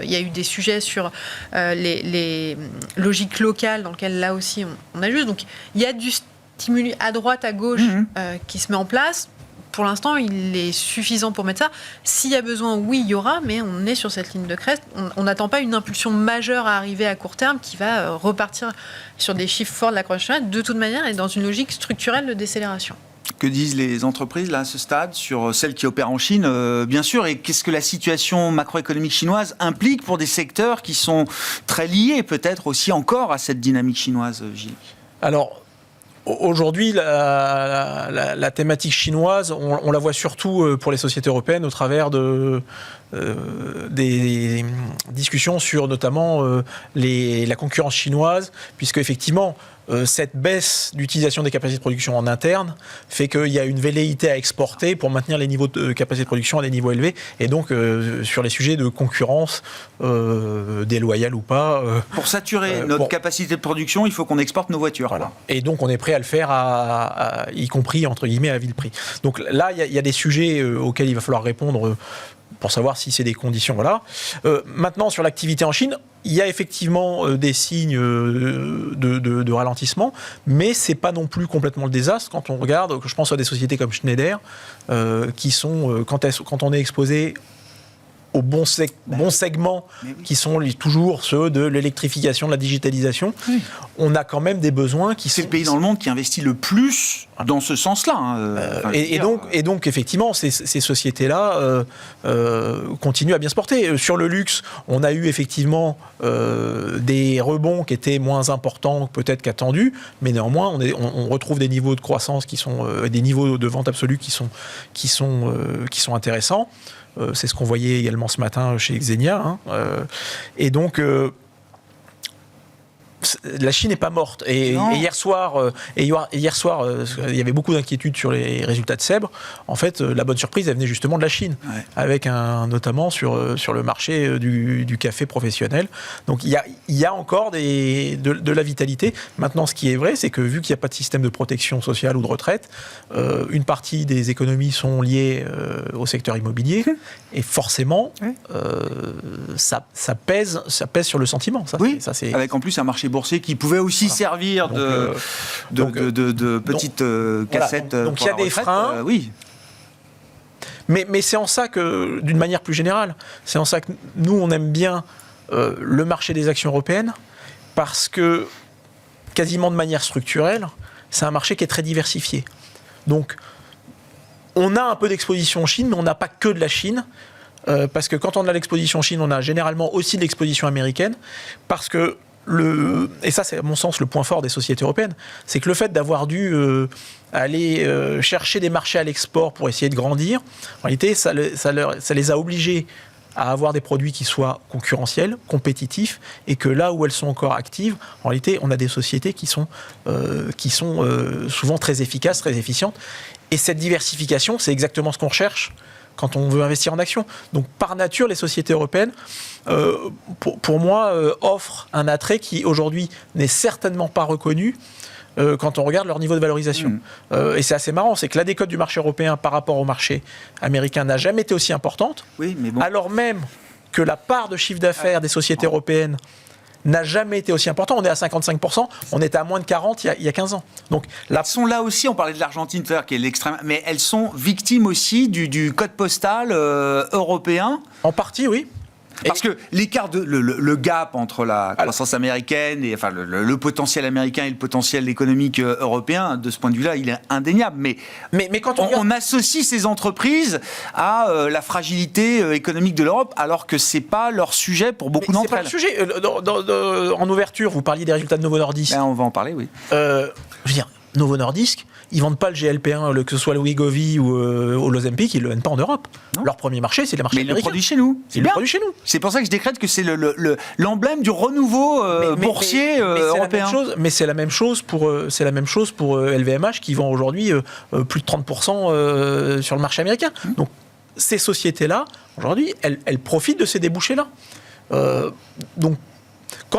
Il y a eu des sujets sur les logiques locales dans lesquelles là aussi on ajuste. Donc il y a du stimuli à droite, à gauche qui se met en place. pour l'instant, il est suffisant pour mettre ça. S'il y a besoin, oui, il y aura, mais on est sur cette ligne de crête. On n'attend pas une impulsion majeure à arriver à court terme qui va repartir sur des chiffres forts de la croissance nationale. De toute manière, elle est dans une logique structurelle de décélération. Que disent les entreprises là, à ce stade sur celles qui opèrent en Chine, bien sûr, et qu'est-ce que la situation macroéconomique chinoise implique pour des secteurs qui sont très liés peut-être aussi encore à cette dynamique chinoise, Gilles? Alors, aujourd'hui, la thématique chinoise, on la voit surtout pour les sociétés européennes au travers des discussions sur notamment la concurrence chinoise, puisque effectivement, cette baisse d'utilisation des capacités de production en interne fait qu'il y a une velléité à exporter pour maintenir les niveaux de capacité de production à des niveaux élevés. Et donc, sur les sujets de concurrence, déloyale ou pas... pour saturer notre capacité de production, il faut qu'on exporte nos voitures. Voilà. Et donc, on est prêt à le faire, y compris, entre guillemets, à vil prix. Donc là, il y a des sujets auxquels il va falloir répondre pour savoir si c'est des conditions. Voilà. Maintenant, sur l'activité en Chine, il y a effectivement des signes de ralentissement, mais ce n'est pas non plus complètement le désastre quand on regarde, je pense à des sociétés comme Schneider, qui sont, quand on est exposé aux bons segments, qui sont toujours ceux de l'électrification, de la digitalisation, on a quand même des besoins qui sont... C'est le pays dans le monde qui investit le plus dans ce sens-là. Et donc, effectivement, ces sociétés-là continuent à bien se porter. Sur le luxe, on a eu effectivement des rebonds qui étaient moins importants peut-être qu'attendus, mais néanmoins, on retrouve des niveaux de croissance qui sont... des niveaux de vente absolue qui sont intéressants. C'est ce qu'on voyait également ce matin chez Xenia. Et donc, la Chine n'est pas morte. Et hier soir, il y avait beaucoup d'inquiétudes sur les résultats de Sèbre. En fait, la bonne surprise, elle venait justement de la Chine, avec notamment sur le marché du café professionnel. Donc, il y a encore de la vitalité. Maintenant, ce qui est vrai, c'est que vu qu'il n'y a pas de système de protection sociale ou de retraite, une partie des économies sont liées au secteur immobilier. Et forcément, ça pèse sur le sentiment. Ça, c'est... Avec en plus un marché boursier qui pouvait aussi servir de petite cassette. Donc il y a des freins. Oui. Mais c'est en ça que, d'une manière plus générale, c'est en ça que nous, on aime bien le marché des actions européennes, parce que, quasiment de manière structurelle, c'est un marché qui est très diversifié. Donc, on a un peu d'exposition en Chine, mais on n'a pas que de la Chine. Parce que quand on a l'exposition en Chine, on a généralement aussi de l'exposition américaine, parce que et ça, c'est à mon sens le point fort des sociétés européennes, c'est que le fait d'avoir dû aller chercher des marchés à l'export pour essayer de grandir, en réalité, ça les a obligés à avoir des produits qui soient concurrentiels, compétitifs, et que là où elles sont encore actives, en réalité, on a des sociétés qui sont souvent très efficaces, très efficientes. Et cette diversification, c'est exactement ce qu'on recherche quand on veut investir en actions. Donc, par nature, les sociétés européennes, pour moi, offrent un attrait qui, aujourd'hui, n'est certainement pas reconnu quand on regarde leur niveau de valorisation. Et c'est assez marrant, c'est que la décote du marché européen par rapport au marché américain n'a jamais été aussi importante, alors même que la part de chiffre d'affaires des sociétés européennes n'a jamais été aussi important. On est à 55%, on était à moins de 40% il y a 15 ans. Donc, elles sont là aussi, on parlait de l'Argentine tout à l'heure, qui est l'extrême, mais elles sont victimes aussi du code postal européen. En partie, oui. Parce que l'écart, le gap entre la croissance américaine et enfin le potentiel américain et le potentiel économique européen, de ce point de vue-là, il est indéniable. Mais quand on associe ces entreprises à la fragilité économique de l'Europe, alors que c'est pas leur sujet pour beaucoup d'entre elles. C'est pas le sujet. En ouverture, vous parliez des résultats de Novo Nordisk. On va en parler, oui. Je veux dire, Novo Nordisk, ils vendent pas le GLP-1, que ce soit le Wegovy ou l'Ozempic, ils le vendent pas en Europe. Non. Leur premier marché, c'est le marché américain. Mais ils le produisent chez nous. Ils le produisent chez nous. C'est pour ça que je décrète que c'est l'emblème du renouveau boursier européen. Mais c'est la même chose pour LVMH qui vend aujourd'hui plus de 30% sur le marché américain. Donc ces sociétés-là, aujourd'hui, elles profitent de ces débouchés-là. Donc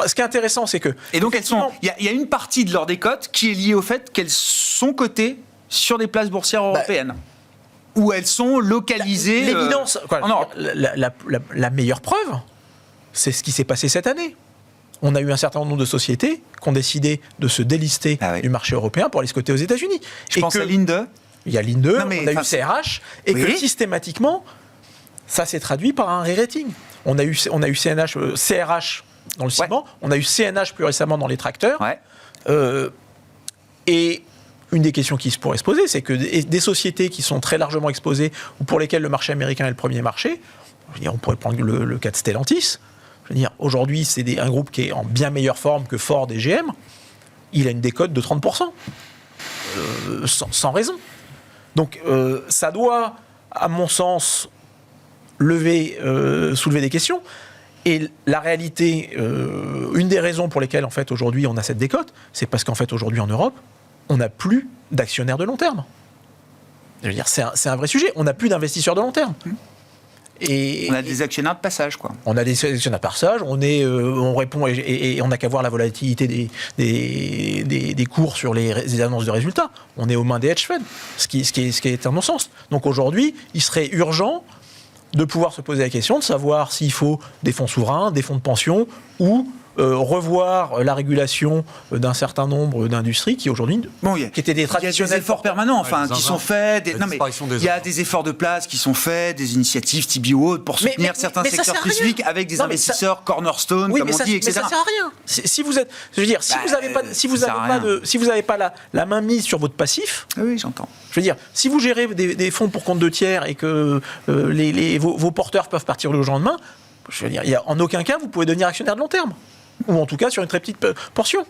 ce qui est intéressant, c'est que... Et donc, il y a une partie de leur décote qui est liée au fait qu'elles sont cotées sur des places boursières européennes, où elles sont localisées... L'évidence, la meilleure preuve, c'est ce qui s'est passé cette année. On a eu un certain nombre de sociétés qui ont décidé de se délister du marché européen pour aller se coter aux États-Unis. Je pense à Linde. il y a Linde, on a eu CRH, et que systématiquement, ça s'est traduit par un re-rating. On a eu CRH dans le ciment, on a eu CNH plus récemment dans les tracteurs. Et une des questions qui pourrait se poser, c'est que des sociétés qui sont très largement exposées, ou pour lesquelles le marché américain est le premier marché, je veux dire, on pourrait prendre le cas de Stellantis. Je veux dire, aujourd'hui, c'est un groupe qui est en bien meilleure forme que Ford et GM. Il a une décote de 30%. Sans raison. Donc, ça doit, à mon sens, soulever des questions. Et la réalité, une des raisons pour lesquelles, en fait, aujourd'hui, on a cette décote, c'est parce qu'en fait, aujourd'hui, en Europe, on n'a plus d'actionnaires de long terme. Je veux dire, c'est un vrai sujet. On n'a plus d'investisseurs de long terme. Et on a des actionnaires de passage, quoi. On a des actionnaires de passage, on répond et on n'a qu'à voir la volatilité des cours sur les annonces de résultats. On est aux mains des hedge funds, ce qui est un non-sens. Donc aujourd'hui, il serait urgent de pouvoir se poser la question de savoir s'il faut des fonds souverains, des fonds de pension ou revoir la régulation d'un certain nombre d'industries qui aujourd'hui qui étaient des traditionnels. Il y a des efforts permanents qui sont faits. Il y a des efforts de place qui sont faits, des initiatives TBO pour soutenir certains secteurs spécifiques avec des investisseurs cornerstone, comme on dit, etc. Mais ça sert à rien. Si vous êtes, je veux dire, si vous n'avez pas la main mise sur votre passif. Oui, j'entends. Je veux dire, si vous gérez des fonds pour compte de tiers et que vos porteurs peuvent partir le jour au lendemain, je veux dire, en aucun cas vous pouvez devenir actionnaire de long terme. Ou en tout cas sur une très petite portion.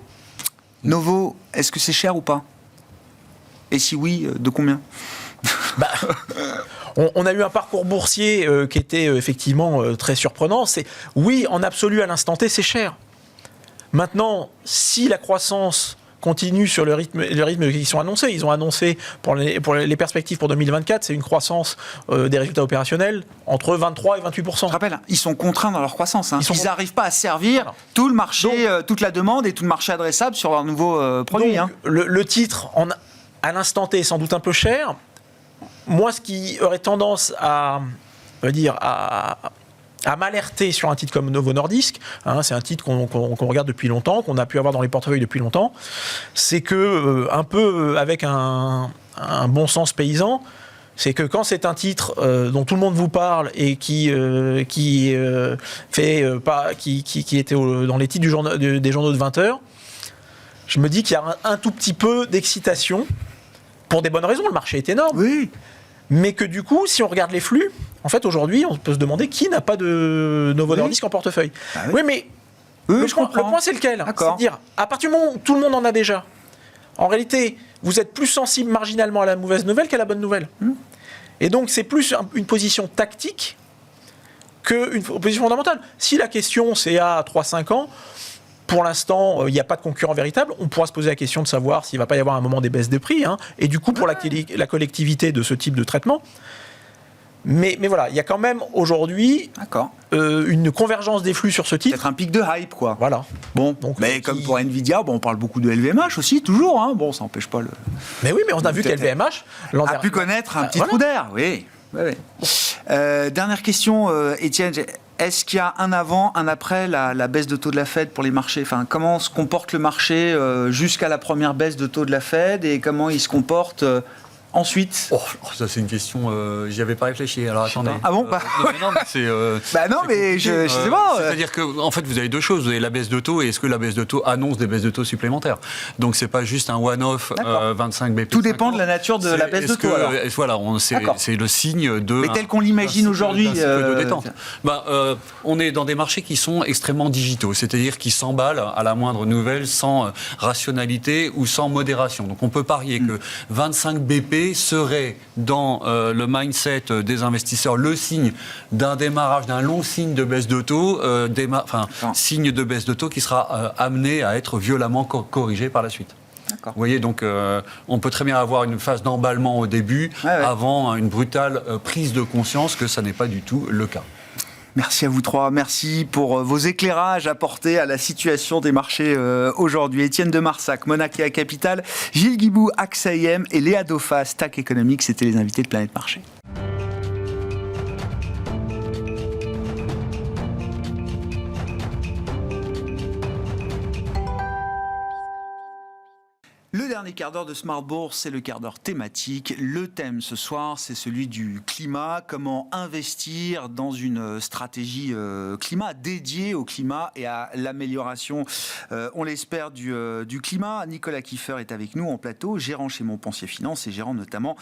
Novo, est-ce que c'est cher ou pas? Et si oui, de combien? On a eu un parcours boursier qui était effectivement très surprenant. Oui, en absolu, à l'instant T, c'est cher. Maintenant, si la croissance continue sur le rythme qu'ils sont annoncés. Ils ont annoncé pour les perspectives pour 2024, c'est une croissance des résultats opérationnels entre 23 et 28%. Je rappelle, ils sont contraints dans leur croissance. Ils n'arrivent pas à servir tout le marché, toute la demande et tout le marché adressable sur leurs nouveaux produits. Donc, le titre, à l'instant T, est sans doute un peu cher. Moi, ce qui aurait tendance à m'alerter sur un titre comme Novo Nordisk, c'est un titre qu'on regarde depuis longtemps, qu'on a pu avoir dans les portefeuilles depuis longtemps, c'est que, un peu avec un bon sens paysan, c'est que quand c'est un titre dont tout le monde vous parle et qui était dans les titres des journaux de 20 heures, je me dis qu'il y a un tout petit peu d'excitation, pour des bonnes raisons, le marché est énorme. Oui. Mais que du coup, si on regarde les flux, en fait, aujourd'hui, on peut se demander qui n'a pas de Novo Nordisk en portefeuille. Oui, mais le point, c'est lequel? C'est-à-dire, à partir du moment où tout le monde en a déjà, en réalité, vous êtes plus sensible marginalement à la mauvaise nouvelle qu'à la bonne nouvelle. Et donc, c'est plus une position tactique qu'une position fondamentale. Si la question, c'est à 3-5 ans, pour l'instant, il n'y a pas de concurrent véritable. On pourra se poser la question de savoir s'il ne va pas y avoir un moment des baisses de prix. Et du coup, pour la collectivité de ce type de traitement. Mais voilà, il y a quand même aujourd'hui une convergence des flux sur ce titre. Peut-être un pic de hype, quoi. Voilà. Bon, mais comme pour Nvidia, on parle beaucoup de LVMH aussi, toujours. Bon, ça n'empêche pas le... Mais oui, mais on a vu qu'LVMH a pu connaître un petit trou d'air. Oui. Dernière question, Étienne. Est-ce qu'il y a un avant, un après la baisse de taux de la Fed pour les marchés? Comment se comporte le marché jusqu'à la première baisse de taux de la Fed et comment il se comporte ensuite? Ça c'est une question, j'y avais pas réfléchi. Alors attendez. Ah bon non, mais je sais pas. C'est-à-dire que en fait vous avez deux choses. Vous avez la baisse de taux et est-ce que la baisse de taux annonce des baisses de taux supplémentaires? Donc c'est pas juste un one-off 25 BP. Tout dépend de la nature de la baisse de taux. Voilà, c'est le signe de. Mais tel qu'on l'imagine aujourd'hui. De détente. On est dans des marchés qui sont extrêmement digitaux, c'est-à-dire qui s'emballent à la moindre nouvelle sans rationalité ou sans modération. Donc on peut parier que 25 BP serait dans le mindset des investisseurs le signe d'un démarrage, d'un long signe de baisse de taux, signe de baisse de taux qui sera amené à être violemment corrigé par la suite. Vous voyez, donc on peut très bien avoir une phase d'emballement au début avant une brutale prise de conscience que ça n'est pas du tout le cas. Merci à vous trois, merci pour vos éclairages apportés à la situation des marchés aujourd'hui. Étienne de Marsac, Monarchia Capital, Gilles Guibou, AXA IM et Léa Daupha, Stack Economics, c'était les invités de Planète Marché. Le dernier quart d'heure de Smart Bourse, c'est le quart d'heure thématique. Le thème ce soir, c'est celui du climat. Comment investir dans une stratégie climat dédiée au climat et à l'amélioration, on l'espère, du climat. Nicolas Kieffer est avec nous en plateau, gérant chez Montpensier Finance et gérant notamment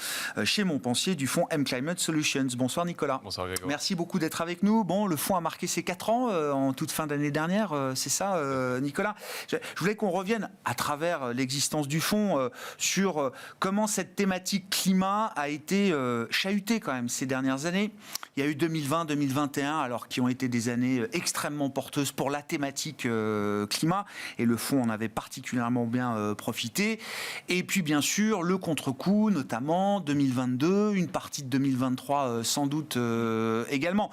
chez Montpensier du fonds M-Climate Solutions. Bonsoir Nicolas. Bonsoir Grégoire. Merci beaucoup d'être avec nous. Bon, le fonds a marqué ses 4 ans en toute fin d'année dernière, c'est ça Nicolas? Je voulais qu'on revienne à travers l'existence du fonds sur comment cette thématique climat a été chahutée quand même ces dernières années. Il y a eu 2020-2021 alors qui ont été des années extrêmement porteuses pour la thématique climat et le fonds en avait particulièrement bien profité. Et puis bien sûr le contre-coup, notamment 2022, une partie de 2023 sans doute également.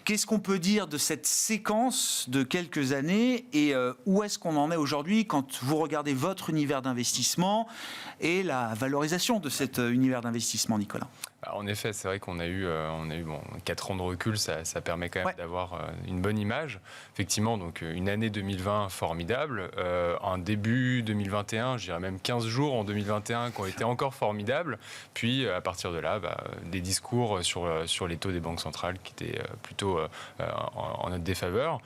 Qu'est-ce qu'on peut dire de cette séquence de quelques années et où est-ce qu'on en est aujourd'hui quand vous regardez votre univers d'investissement et la valorisation de cet univers d'investissement, Nicolas? En effet, c'est vrai qu'on a eu 4 ans de recul, ça permet quand même d'avoir une bonne image. Effectivement, donc une année 2020 formidable, un début 2021, je dirais même 15 jours en 2021 qui ont été encore formidables. Puis à partir de là, des discours sur les taux des banques centrales qui étaient plutôt en notre défaveur.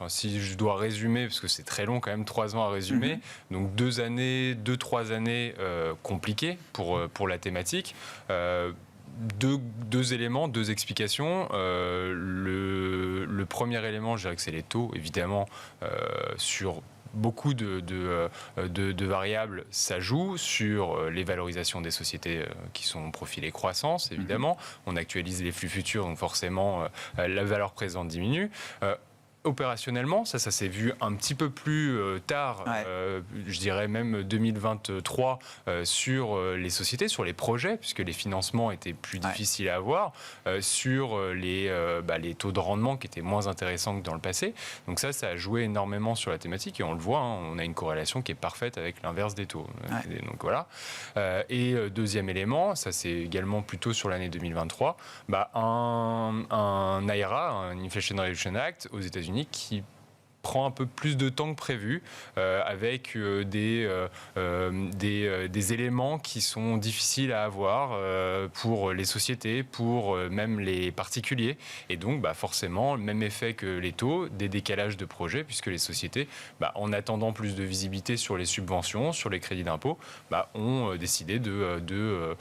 Si je dois résumer, parce que c'est très long quand même, 3 ans à résumer, donc 2-3 années compliquées pour la thématique. Deux éléments, 2 explications. Le premier élément, je dirais que c'est les taux, évidemment, sur beaucoup de variables, ça joue sur les valorisations des sociétés qui sont profilées croissance, évidemment. On actualise les flux futurs, donc forcément, la valeur présente diminue. Opérationnellement, ça s'est vu un petit peu plus tard, je dirais même 2023, sur les sociétés, sur les projets, puisque les financements étaient plus difficiles à avoir, sur les taux de rendement qui étaient moins intéressants que dans le passé. Donc ça a joué énormément sur la thématique et on le voit, on a une corrélation qui est parfaite avec l'inverse des taux. Donc voilà. Et deuxième élément, ça c'est également plutôt sur l'année 2023, un IRA, un Inflation Reduction Act aux États-Unis, qui prend un peu plus de temps que prévu, avec des éléments qui sont difficiles à avoir pour les sociétés, pour même les particuliers. Et donc, forcément, le même effet que les taux, des décalages de projets, puisque les sociétés, en attendant plus de visibilité sur les subventions, sur les crédits d'impôt, ont décidé de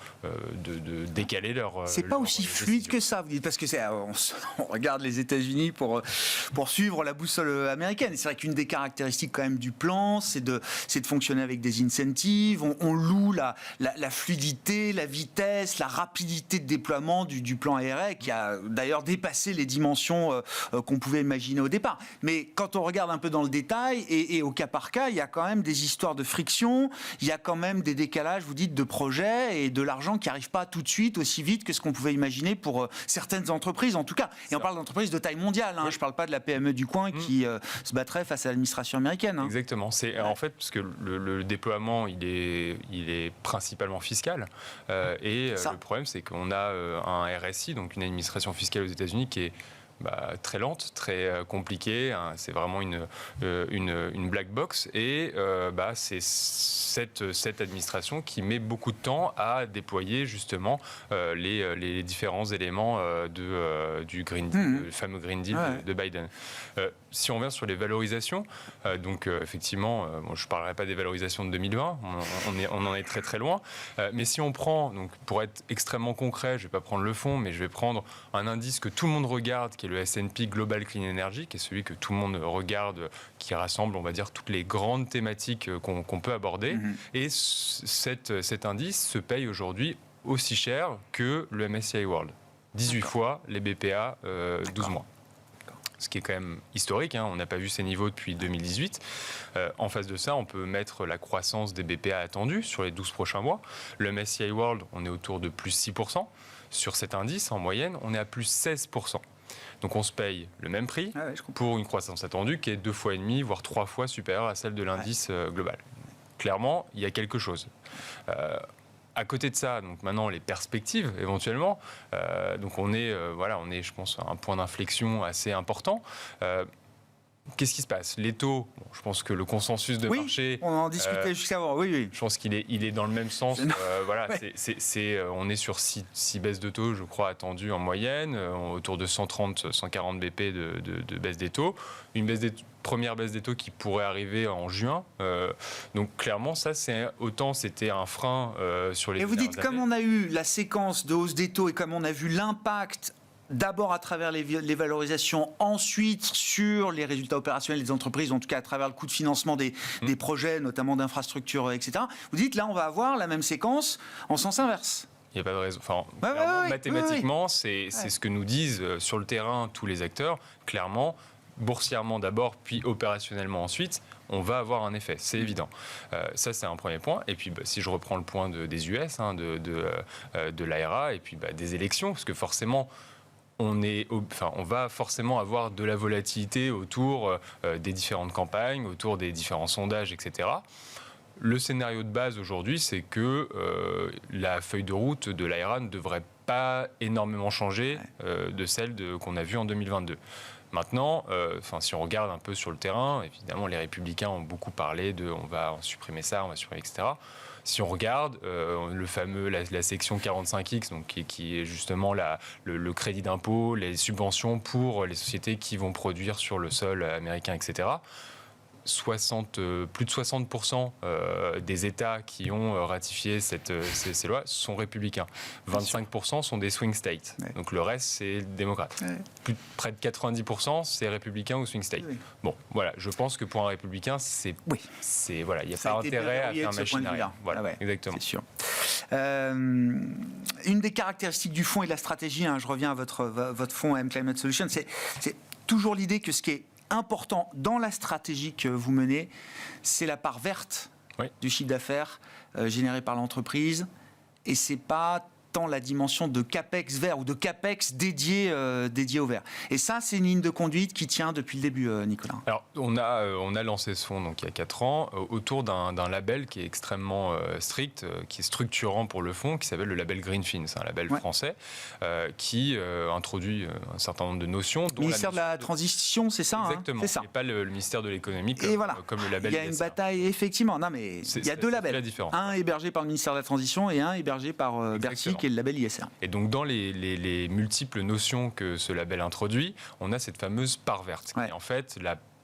décaler leur... C'est pas aussi fluide que ça, vous dites, parce que on regarde les États-Unis pour suivre la boussole américaine. C'est vrai qu'une des caractéristiques quand même du plan, c'est de fonctionner avec des incentives. On loue la fluidité, la vitesse, la rapidité de déploiement du plan ARA, qui a d'ailleurs dépassé les dimensions qu'on pouvait imaginer au départ. Mais quand on regarde un peu dans le détail et au cas par cas, il y a quand même des histoires de friction, il y a quand même des décalages, vous dites, de projets et de l'argent qui n'arrive pas tout de suite aussi vite que ce qu'on pouvait imaginer pour certaines entreprises en tout cas. Et on parle d'entreprises de taille mondiale, je ne parle pas de la PME du coin qui se battrait face à l'administration américaine. Exactement. C'est en fait parce que le déploiement il est principalement fiscal et le problème c'est qu'on a un RSI, donc une administration fiscale aux États-Unis qui est très lente, très compliquée. C'est vraiment une black box et c'est cette administration qui met beaucoup de temps à déployer justement les différents éléments du Green Deal, le fameux Green Deal de Biden. Si on revient sur les valorisations, effectivement, je ne parlerai pas des valorisations de 2020, on en est très très loin, mais si on prend, donc, pour être extrêmement concret, je ne vais pas prendre le fond, mais je vais prendre un indice que tout le monde regarde, qui est le S&P Global Clean Energy, qui est celui que tout le monde regarde, qui rassemble, on va dire, toutes les grandes thématiques qu'on peut aborder, et cet indice se paye aujourd'hui aussi cher que le MSCI World. 18 fois les BPA 12 mois. Ce qui est quand même historique, on n'a pas vu ces niveaux depuis 2018. En face de ça, on peut mettre la croissance des BPA attendue sur les 12 prochains mois. Le MSCI World, on est autour de plus 6%. Sur cet indice, en moyenne, on est à plus 16%. Donc on se paye le même prix pour une croissance attendue qui est 2,5 fois, voire 3 fois supérieure à celle de l'indice global. Clairement, il y a quelque chose. À côté de ça, donc maintenant les perspectives éventuellement, donc on est, je pense, à un point d'inflexion assez important. qu'est-ce qui se passe? Les taux, je pense que le consensus de marché... on en discutait jusqu'avant, oui. Je pense qu'il est dans le même sens. Voilà, on est sur 6 baisses de taux, je crois, attendues en moyenne, autour de 130-140 BP de baisse des taux. Première baisse des taux qui pourrait arriver en juin. Donc clairement, ça, c'était un frein sur les... Et vous dites, comme on a eu la séquence de hausse des taux et comme on a vu l'impact d'abord à travers les valorisations, ensuite sur les résultats opérationnels des entreprises, en tout cas à travers le coût de financement des projets, notamment d'infrastructures, etc. Vous dites, là, on va avoir la même séquence en sens inverse. Il n'y a pas de raison. Enfin, mathématiquement, c'est ce que nous disent sur le terrain tous les acteurs. Clairement, boursièrement d'abord, puis opérationnellement ensuite, on va avoir un effet, c'est évident. Ça, c'est un premier point. Et puis, si je reprends le point des US, de l'ARA, et puis des élections, parce que forcément... on va forcément avoir de la volatilité autour des différentes campagnes, autour des différents sondages, etc. Le scénario de base aujourd'hui, c'est que la feuille de route de l'ARA ne devrait pas énormément changer de celle qu'on a vue en 2022. Maintenant, si on regarde un peu sur le terrain, évidemment, les Républicains ont beaucoup parlé de on va supprimer ça, on va supprimer, etc. Si on regarde la section 45X, donc qui est justement le crédit d'impôt, les subventions pour les sociétés qui vont produire sur le sol américain, etc., plus de 60% des États qui ont ratifié ces lois sont républicains. 25% sont des swing states. Ouais. Donc le reste, c'est démocrate. Ouais. Près de 90%, c'est républicain ou swing state. Oui. Bon, voilà, je pense que pour un républicain, il n'y a pas intérêt à faire machine arrière. Voilà, exactement. C'est sûr. Une des caractéristiques du fonds et de la stratégie, je reviens à votre fonds AM Climate Solutions, c'est toujours l'idée que ce qui est important dans la stratégie que vous menez, c'est la part verte du chiffre d'affaires généré par l'entreprise, et c'est pas tant la dimension de CAPEX vert ou de CAPEX dédié au vert. Et ça, c'est une ligne de conduite qui tient depuis le début, Nicolas. Alors, on a lancé ce fonds donc, il y a 4 ans autour d'un label qui est extrêmement strict, qui est structurant pour le fonds, qui s'appelle le label Greenfin. C'est un label français qui introduit un certain nombre de notions. Dont ministère de la Transition, c'est ça? Exactement. C'est ça. Et pas le ministère de l'Économie comme le label. Il y a une bataille, effectivement. Non, mais il y a 2 labels. Un hébergé par le ministère de la Transition et un hébergé par Bercy, qui est le label ISR. Et donc, dans les multiples notions que ce label introduit, on a cette fameuse part verte, qui est en fait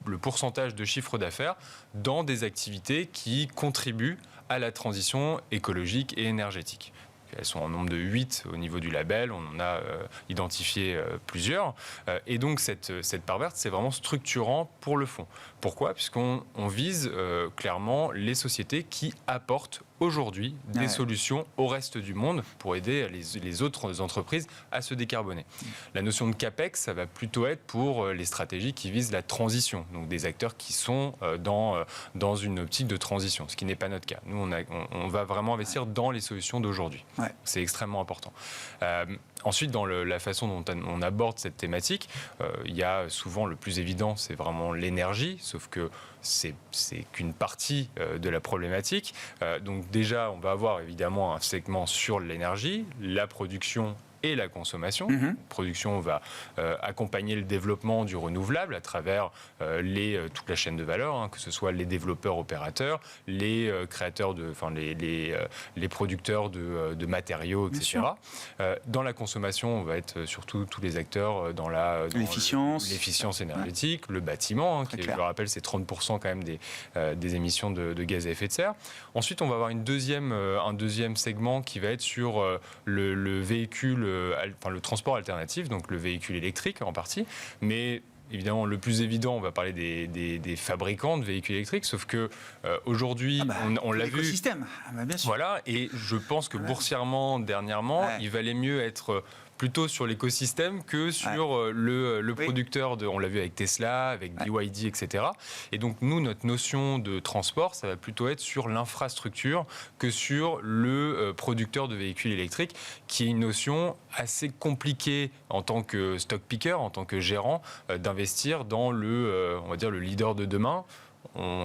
le pourcentage de chiffre d'affaires dans des activités qui contribuent à la transition écologique et énergétique. Elles sont en nombre de 8 au niveau du label, on en a identifié plusieurs. Et donc cette part verte, c'est vraiment structurant pour le fonds. Pourquoi ? Puisqu'on vise clairement les sociétés qui apportent aujourd'hui des solutions au reste du monde pour aider les autres entreprises à se décarboner. La notion de CAPEX, ça va plutôt être pour les stratégies qui visent la transition, donc des acteurs qui sont dans une optique de transition, ce qui n'est pas notre cas. Nous, on va vraiment investir dans les solutions d'aujourd'hui. Ouais. C'est extrêmement important. Ensuite, dans la façon dont on aborde cette thématique, il y a souvent le plus évident, c'est vraiment l'énergie, sauf que c'est qu'une partie de la problématique. Donc déjà, on va avoir évidemment un segment sur l'énergie, la production et la consommation. La production va accompagner le développement du renouvelable à travers toute la chaîne de valeur, que ce soit les développeurs opérateurs, les créateurs les producteurs de matériaux, etc. Dans la consommation, on va être surtout tous les acteurs dans l'efficience énergétique, le bâtiment, qui, je le rappelle, c'est 30% quand même des émissions de gaz à effet de serre. Ensuite, on va avoir un deuxième segment qui va être sur le véhicule, le transport alternatif, donc le véhicule électrique en partie, mais évidemment, le plus évident, on va parler des fabricants de véhicules électriques, sauf que aujourd'hui, on l'a vu. L'écosystème, bien sûr. Voilà, et je pense que boursièrement, dernièrement, il valait mieux être plutôt sur l'écosystème que sur le producteur. On l'a vu avec Tesla, avec BYD, etc. Et donc, nous, notre notion de transport, ça va plutôt être sur l'infrastructure que sur le producteur de véhicules électriques, qui est une notion assez compliquée en tant que stock picker, en tant que gérant, d'investir dans on va dire, le leader de demain.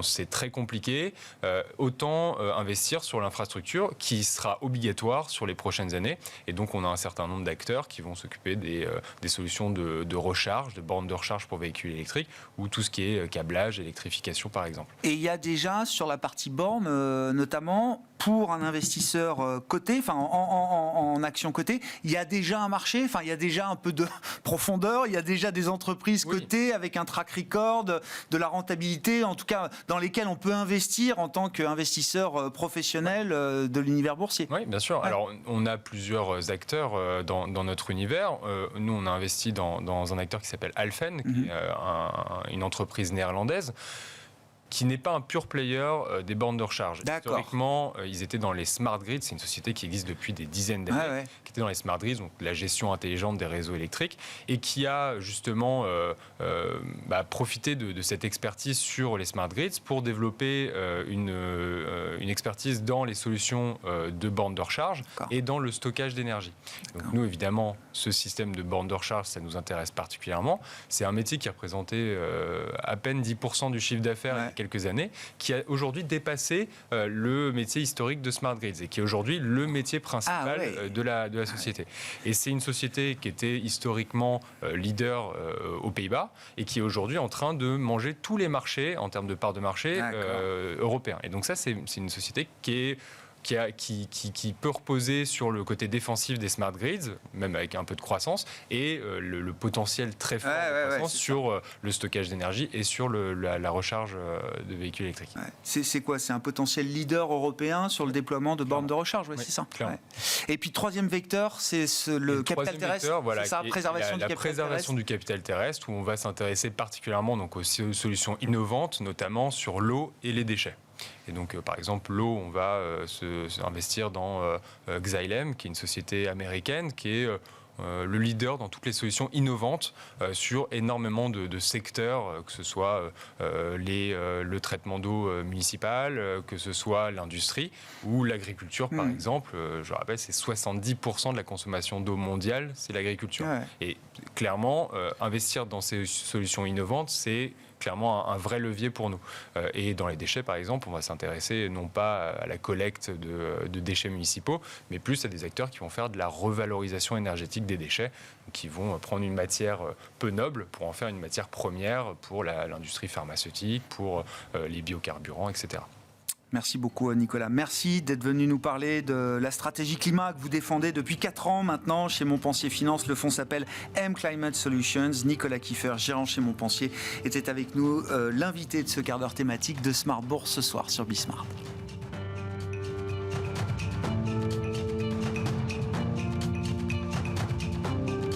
c'est très compliqué, autant investir sur l'infrastructure qui sera obligatoire sur les prochaines années. Et donc, on a un certain nombre d'acteurs qui vont s'occuper des solutions de recharge, de bornes de recharge pour véhicules électriques, ou tout ce qui est câblage, électrification, par exemple. Et il y a déjà, sur la partie borne, notamment, pour un investisseur coté, enfin en action cotée, il y a déjà un marché, enfin il y a déjà un peu de profondeur, il y a déjà des entreprises cotées avec un track record, de la rentabilité, en tout cas dans lesquelles on peut investir en tant qu'investisseur professionnel de l'univers boursier. Oui, bien sûr. Ouais. Alors on a plusieurs acteurs dans notre univers. Nous, on a investi dans un acteur qui s'appelle Alfen, qui est une entreprise néerlandaise, qui n'est pas un pure player des bornes de recharge. Historiquement, ils étaient dans les smart grids, c'est une société qui existe depuis des dizaines d'années, qui était dans les smart grids, donc la gestion intelligente des réseaux électriques, et qui a justement profité de cette expertise sur les smart grids pour développer une expertise dans les solutions de bornes de recharge et dans le stockage d'énergie. Donc nous, évidemment, ce système de bornes de recharge, ça nous intéresse particulièrement. C'est un métier qui représentait à peine 10% du chiffre d'affaires il y a quelques années, qui a aujourd'hui dépassé le métier historique de smart grids et qui est aujourd'hui le métier principal de la société. Et c'est une société qui était historiquement leader aux Pays-Bas et qui est aujourd'hui en train de manger tous les marchés en termes de part de marché européens. Et donc ça, c'est une société qui peut reposer sur le côté défensif des smart grids, même avec un peu de croissance, et le potentiel très fort de croissance sur le stockage d'énergie et sur la recharge de véhicules électriques. C'est quoi? C'est un potentiel leader européen sur le déploiement de bornes de recharge, c'est ça. Et puis troisième vecteur, c'est le capital terrestre, c'est ça, la préservation du capital terrestre, où on va s'intéresser particulièrement donc aux solutions innovantes, notamment sur l'eau et les déchets. Et donc, par exemple, l'eau, on va investir dans Xylem, qui est une société américaine, qui est le leader dans toutes les solutions innovantes sur énormément de secteurs, que ce soit le traitement d'eau municipal, que ce soit l'industrie ou l'agriculture, par exemple. Je rappelle, c'est 70% de la consommation d'eau mondiale, c'est l'agriculture. Et clairement, investir dans ces solutions innovantes, c'est clairement un vrai levier pour nous. Et dans les déchets, par exemple, on va s'intéresser non pas à la collecte de déchets municipaux, mais plus à des acteurs qui vont faire de la revalorisation énergétique des déchets, qui vont prendre une matière peu noble pour en faire une matière première pour l'industrie pharmaceutique, pour les biocarburants, etc. Merci beaucoup Nicolas. Merci d'être venu nous parler de la stratégie climat que vous défendez depuis 4 ans maintenant chez Montpensier Finance. Le fonds s'appelle M Climate Solutions. Nicolas Kieffer, gérant chez Montpensier, était avec nous, l'invité de ce quart d'heure thématique de Smart Bourse ce soir sur Bismart.